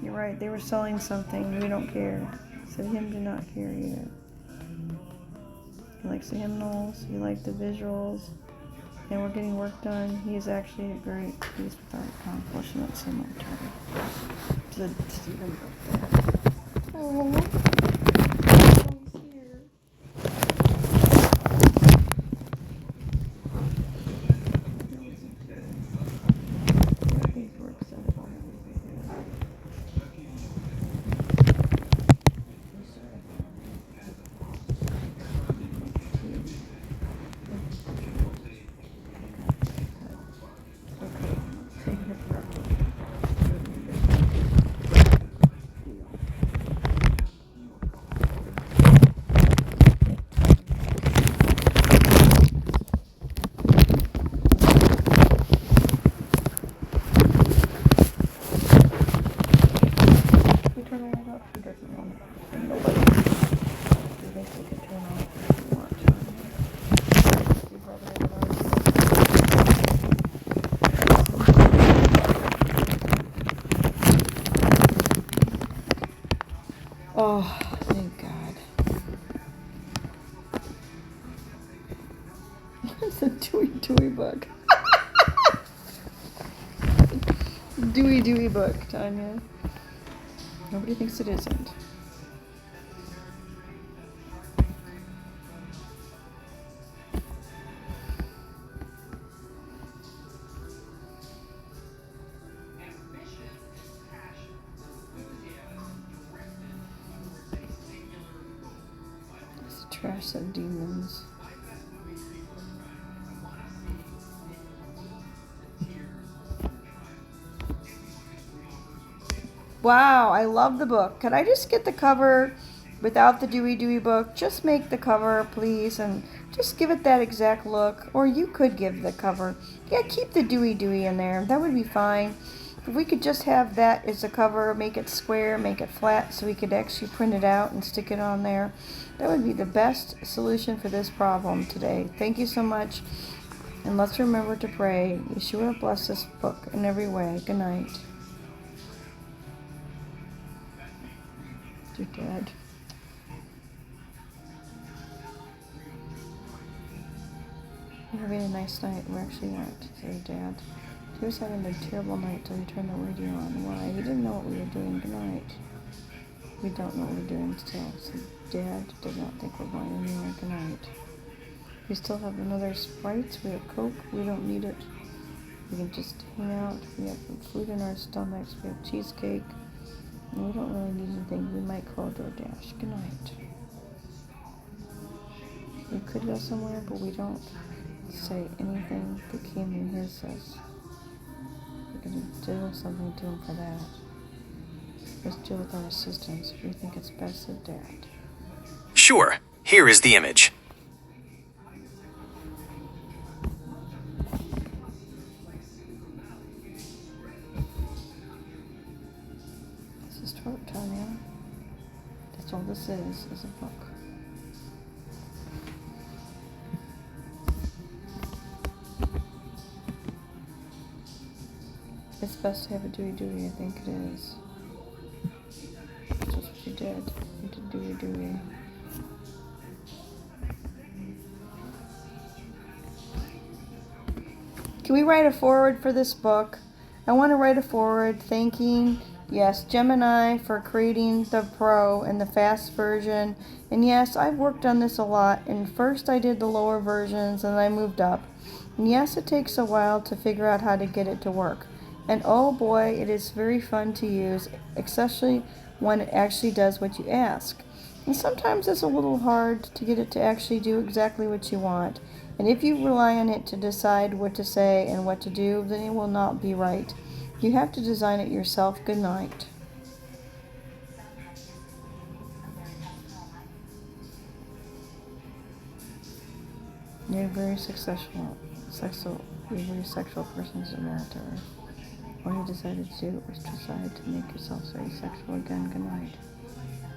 You're right, they were selling something. We don't care. So him do not care either. He likes the hymnals, he liked the visuals, and we're getting work done. He is actually a great piece with our accomplishment. Let's see my turn. To the Stephen book there. Oh, he's here. These works so far. We turn it off. He doesn't want it. Nobody. We think we can turn off if we want to. We'd rather have it on. Oh, thank God. It's a Dewey book. Dewey book, Tanya. Nobody thinks it isn't. It's a trash of demons. Wow, I love the book. Could I just get the cover without the Dewey book? Just make the cover, please, and just give it that exact look. Or you could give the cover. Yeah, keep the Dewey in there. That would be fine. If we could just have that as a cover, make it square, make it flat, so we could actually print it out and stick it on there. That would be the best solution for this problem today. Thank you so much. And let's remember to pray. Yeshua bless this book in every way. Good night. You're dead. We're having a nice night. We're actually not. Said Dad. He was having a terrible night till he turned the radio on. Why? He didn't know what we were doing tonight. We don't know what we're doing still. So Dad does not think we're going anywhere tonight. We still have another Sprites. We have Coke. We don't need it. We can just hang out. We have food in our stomachs. We have cheesecake. And we don't really need anything. We might call DoorDash. Good night. We could go somewhere, but we don't say anything that came in his says. We're going to do something to him for that. Let's deal with our assistants. We think it's best with Dad. Sure, here is the image. This is short, Tanya. That's all this is a book. It's best to have a Dewey. I think it is. That's what she did. You did Dewey. Can we write a foreword for this book? I want to write a foreword thanking, yes, Gemini for creating the Pro and the fast version. And yes, I've worked on this a lot. And first I did the lower versions and I moved up. And yes, it takes a while to figure out how to get it to work. And oh boy, it is very fun to use, especially when it actually does what you ask. And sometimes it's a little hard to get it to actually do exactly what you want. And if you rely on it to decide what to say and what to do, then it will not be right. You have to design it yourself. Good night. You're a very sexual person as a matter. All you decided to do was decide to make yourself very sexual again. Good night.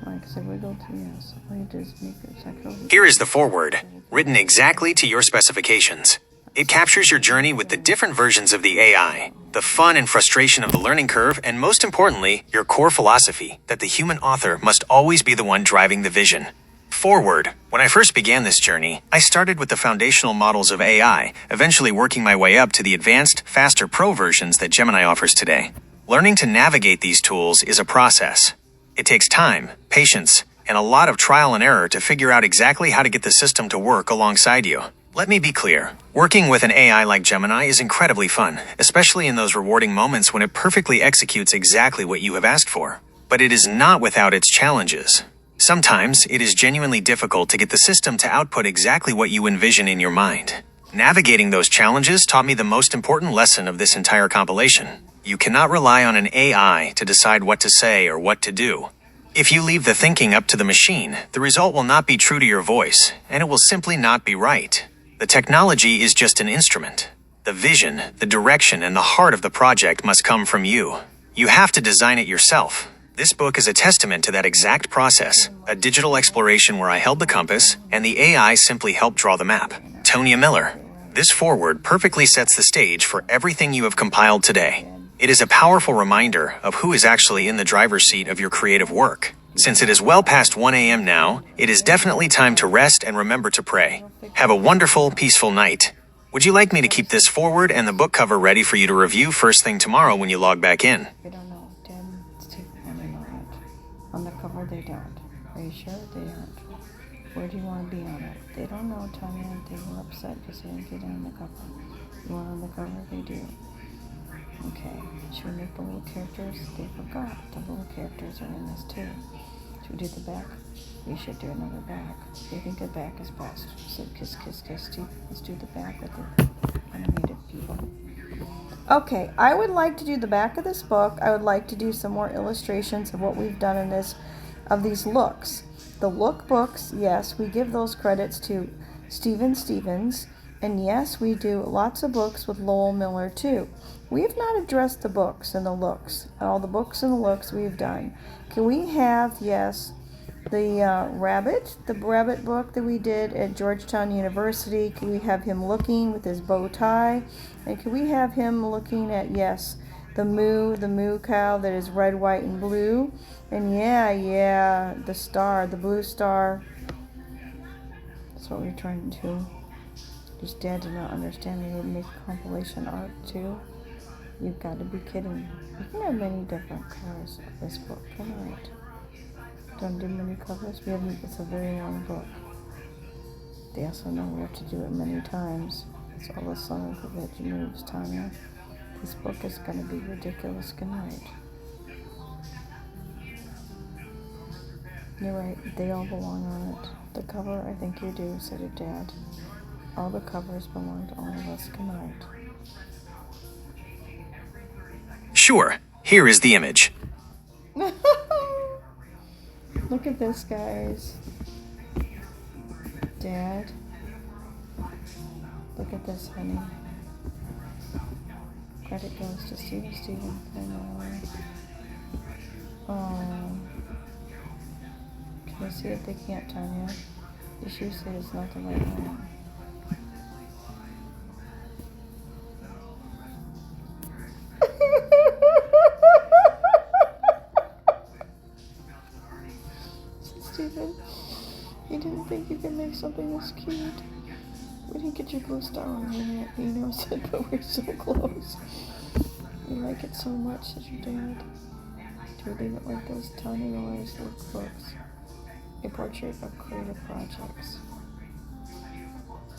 Like I said, wiggle to yes. All you did is make it sexual. Here is the foreword, written exactly to your specifications. It captures your journey with the different versions of the AI, the fun and frustration of the learning curve, and most importantly, your core philosophy that the human author must always be the one driving the vision. Forward. When I first began this journey, I started with the foundational models of AI, eventually working my way up to the advanced, faster pro versions that Gemini offers today. Learning to navigate these tools is a process. It takes time, patience, and a lot of trial and error to figure out exactly how to get the system to work alongside you. Let me be clear. Working with an AI like Gemini is incredibly fun, especially in those rewarding moments when it perfectly executes exactly what you have asked for. But it is not without its challenges. Sometimes it is genuinely difficult to get the system to output exactly what you envision in your mind. Navigating those challenges taught me the most important lesson of this entire compilation. You cannot rely on an AI to decide what to say or what to do. If you leave the thinking up to the machine, the result will not be true to your voice, and it will simply not be right. The technology is just an instrument. The vision, the direction, and the heart of the project must come from you. You have to design it yourself. This book is a testament to that exact process, a digital exploration where I held the compass, and the AI simply helped draw the map. Tonya Miller. This foreword perfectly sets the stage for everything you have compiled today. It is a powerful reminder of who is actually in the driver's seat of your creative work. Since it is well past 1 a.m. now, it is definitely time to rest and remember to pray. Have a wonderful, peaceful night. Would you like me to keep this forward and the book cover ready for you to review first thing tomorrow when you log back in? We don't know. Dad and Steve only know it. On the cover, they don't. Are you sure they aren't? Where do you want to be on it? They don't know, Tanya. They were upset because they didn't get on the cover. You want on the cover? They do. Okay. Should we make the little characters? They forgot. The little characters are in this too. Should we do the back? We should do another back. They think the back is best. So kiss, kiss, kiss, Steve. Let's do the back with the animated people. Okay, I would like to do the back of this book. I would like to do some more illustrations of what we've done in this, of these looks. The look books, yes, we give those credits to Stephen Stevens. And yes, we do lots of books with Lowell Miller too. We have not addressed the books and the looks. All the books and the looks we've done. Can we have, yes, the rabbit book that we did at Georgetown University? Can we have him looking with his bow tie? And can we have him looking at, yes, the moo cow that is red, white, and blue? And yeah, the star, the blue star. That's what we're trying to do. Just Dad did not understand we would make compilation art too. You've got to be kidding. You can have many different covers of this book. Come on. Don't do many covers. We haven't. It's a very long book. They also know we have to do it many times. It's all the song of the veggie moves, Tanya. This book is going to be ridiculous. Good night. You're right. They all belong on it. The cover, I think you do, said your dad. All the covers belong to all of us. Good night. Sure. Here is the image. Look at this, guys. Dad. Look at this, honey. Credit goes to Steven. I know. Oh. Can they see it? They can't, Tanya. The shoe say it's not the right one. Stephen, you didn't think you could make something this cute. We didn't get your blue star on there yet, you know, said, but we're so close. You like it so much, said your dad. Do we leave it like those tiny Miller's lookbooks? A portrait of creative projects.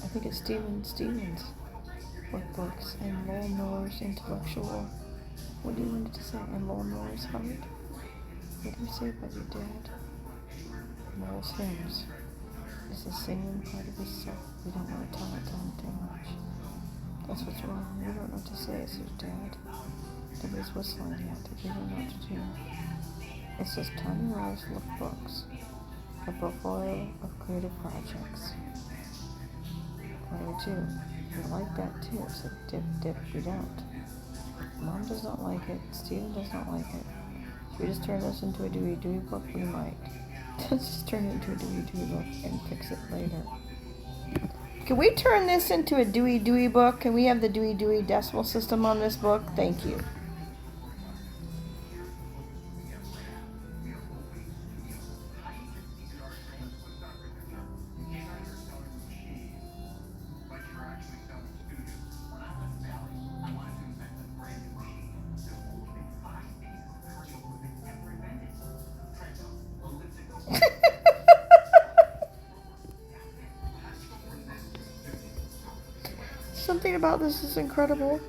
I think it's Stephen Stevens' workbooks and Lowell Miller's intellectual. What do you want it to say? And Lowell Miller's heart? What do you say about your dad? Lowell's hymns is the singing part of his soul. We don't want to tell it too much. That's what's wrong. We don't know what to say, says Dad. Nobody's whistling yet. We don't know what to do. It says Tiny Miller's lookbooks, a portfolio of creative projects. What do we do? We like that too. So dip, we don't. Mom does not like it. Steven does not like it. Should we just turn this into a Dewey book? We might. Let's just turn it into a Dewey book and fix it later. Can we turn this into a Dewey book? Can we have the Dewey decimal system on this book? Thank you. Something about this is incredible.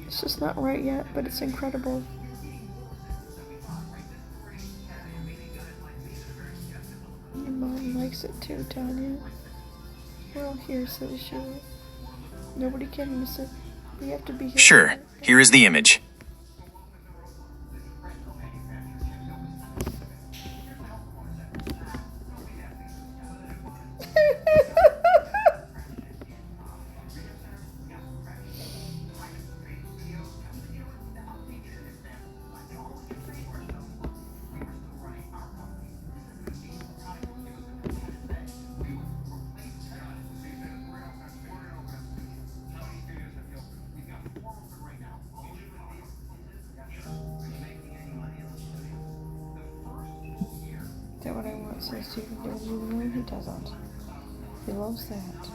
It's just not right yet, but it's incredible. Your mom likes it too, Tanya. We're all here, so is she. Nobody can miss it. We have to be here. Sure, here is the image. Is that what I want? Says Stephen Dewey. No, he doesn't. He loves that.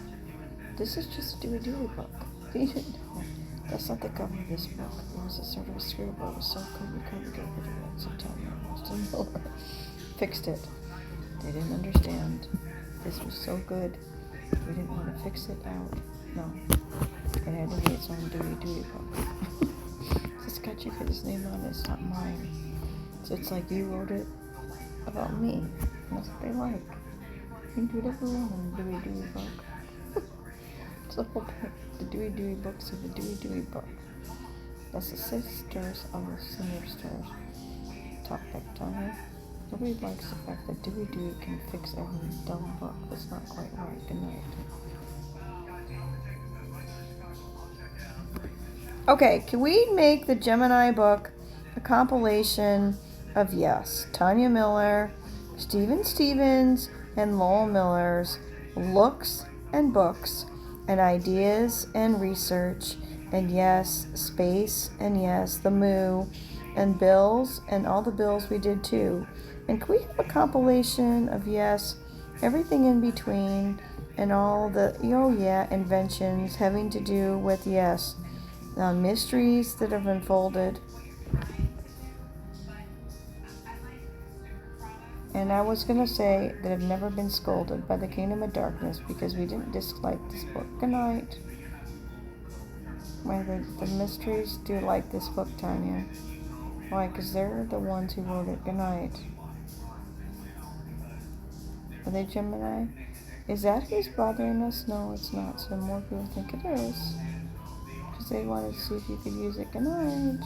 This is just a Dewey book. He didn't know. That's not the cover of this book. It was a sort of a scribble. It was so good we couldn't get rid of it. So Tanya Miller fixed it. They didn't understand. This was so good. We didn't want to fix it out. No. It had to be its own Dewey book. It's got you put his name on it. It's not mine. So it's like you wrote it about me. And that's what they like. You can do whatever you want in a Dewey book. It's the whole point. The Dewey books are the Dewey book. That's the sisters of the senior stars. Talk back, Tanya. Nobody likes the fact that Dewey can fix every dumb book that's not quite right. Good night. Okay, can we make the Gemini book a compilation of, yes, Tanya Miller, Stephen Stevens, and Lowell Miller's looks and books and ideas and research, and yes, space, and yes, the moo, and bills, and all the bills we did too. And can we have a compilation of, yes, everything in between, and all the, oh yeah, inventions having to do with, yes, mysteries that have unfolded. And I was going to say that I've never been scolded by the Kingdom of Darkness because we didn't dislike this book. Good night. Why, the mysteries do like this book, Tanya. Why? Because they're the ones who wrote it. Good night. Are they Gemini? Is that who's bothering us? No, it's not. So more people think it is. Because they wanted to see if you could use it. Good night.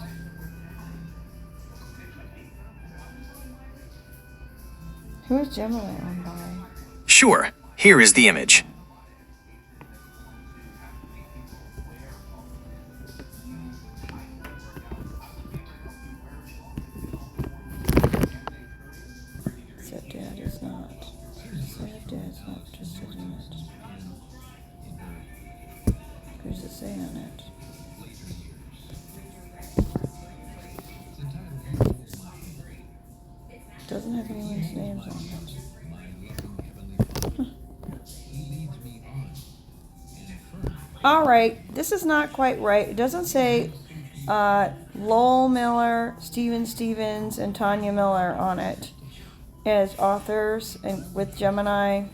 Who is Gemini owned by? Sure, here is the image. Stepdad is not. Stepdad's not interested in it. Who's it say on it? Doesn't have anyone's names on it. All right, this is not quite right. It doesn't say Lowell Miller, Stephen Stevens, and Tanya Miller on it as authors and with Gemini.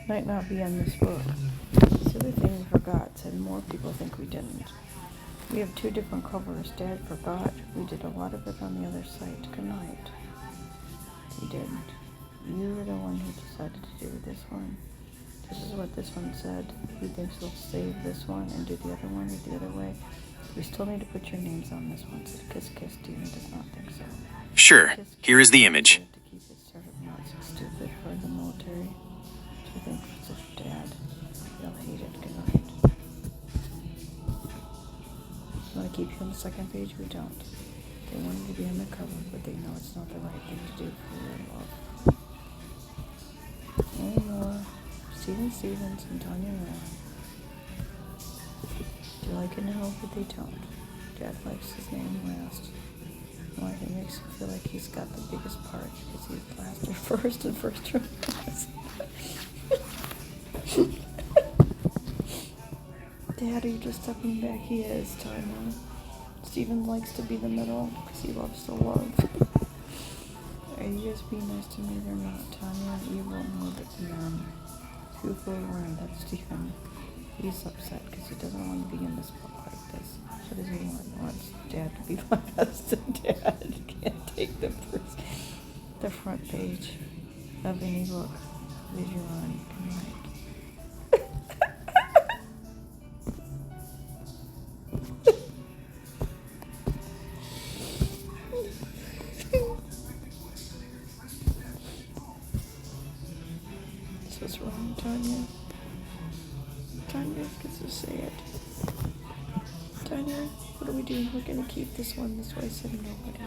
Might not be on this book. This other thing we forgot said more people think we didn't. We have two different covers. Dad forgot. We did a lot of it on the other site. Good night. We didn't. You were the one who decided to do this one. This is what this one said. He thinks we'll save this one and do the other one the other way. We still need to put your names on this one. So kiss kiss. Steven does not think so. Sure, here is the image. To keep it sort of not so stupid for the military. I think it's a dad. They'll hate it. Good night. Want to keep you on the second page? We don't. They wanted to be on the cover, but they know it's not the right thing to do for your love. Anymore. Steven Stevens and Tanya Miller. Do you like it now? But they don't. Dad likes his name last. Why it makes him feel like he's got the biggest part because he's last or first and first or last. Dad, are you just stepping back? He is, Tanya. Steven likes to be the middle because he loves to love. Are you guys being nice to me? They're not. Tanya, you won't move it, man. Who will learn? That's Steven. He's upset because he doesn't want to be in this book like this. What does he want? He wants Dad to be last, and Dad can't take the front page of any book that you're on. Good night. This was wrong, Tanya. Tanya gets to say it. Tanya, what are we doing? We're gonna keep this one this way, said nobody.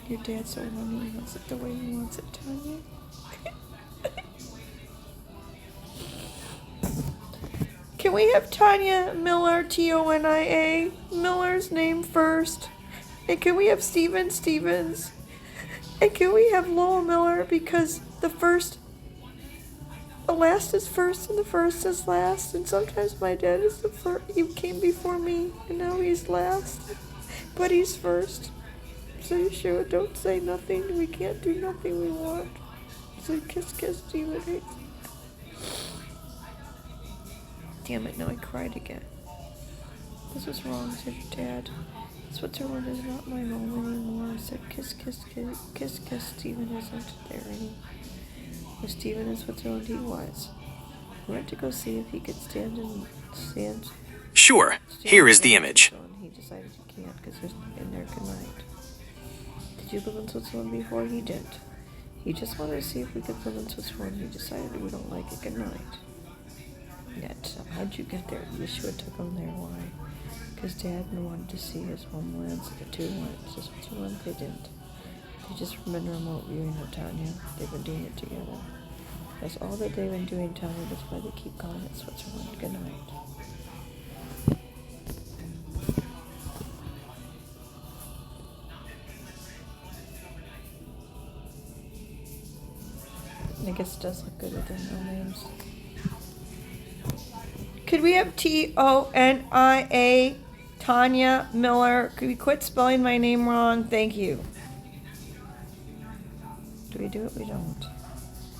Your dad's so lonely, he wants it the way he wants it, Tanya. Can we have Tanya Miller, Tonia, Miller's name first? And can we have Steven Stevens? And can we have Lowell Miller because the last is first and the first is last, and sometimes my dad is the first. He came before me and now he's last, but he's first. So you sure don't say nothing. We can't do nothing we want. So kiss, kiss, Steven hates. Damn it! Now I cried again. This was wrong, said your dad. Switzerland is not my home anymore. I said kiss, kiss, kiss, kiss, kiss. Steven isn't there anymore. With Steven in Switzerland, he was. He went to go see if he could stand. Sure, here is the image. He decided he can't because there's nothing in there. Good night. Did you live in Switzerland before? He didn't. He just wanted to see if we could live in Switzerland. He decided we don't like it. Good night. Yet, how'd you get there? You should have took him there. Why? Because Dad wanted to see his homeland, so the two went to Switzerland. They didn't. They just been remote viewing of Tanya. They've been doing it together. That's all that they've been doing, Tanya. That's why they keep calling it Switzerland. Good night. I guess it does look good with their no names. Could we have Tonia, Tanya Miller? Could we quit spelling my name wrong? Thank you. Do we do it? We don't.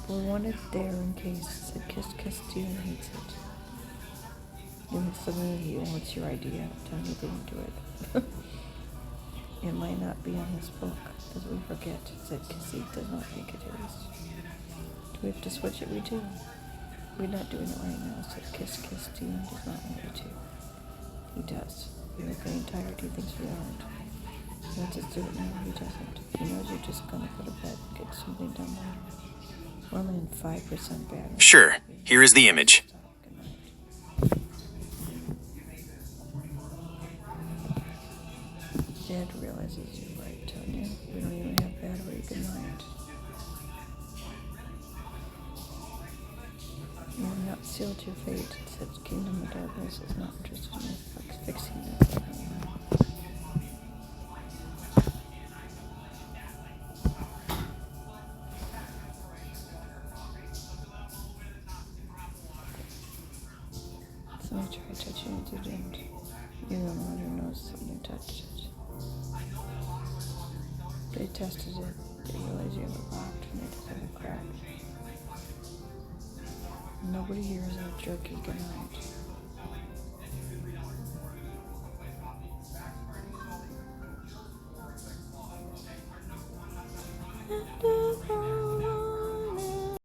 We want it there in case. It said kiss, kiss, Steven hates it. You have something you what's your idea? Tanya didn't do it. It might not be on this book, because we forget. It said Cassie does not think it is. Do we have to switch it? We do. We're not doing it right now. It said kiss, kiss, Steven does not want you to. He does. We're getting tired. He thinks we aren't. He wants us to do it now. He doesn't. He knows you're just gonna go to bed and get something done later. We're only in 5% battery. Sure, here is the image. Good night. Dad realizes you're right, Tanya. We don't even have battery. Good night. You have not sealed your fate. It says Kingdom of Darkness is not interested in fixing it. Somebody tried touching it, you didn't. You're the one who knows that you touched it. They tested it. They realized you have it locked and they just have a crack. Nobody here is that jerky. Good night.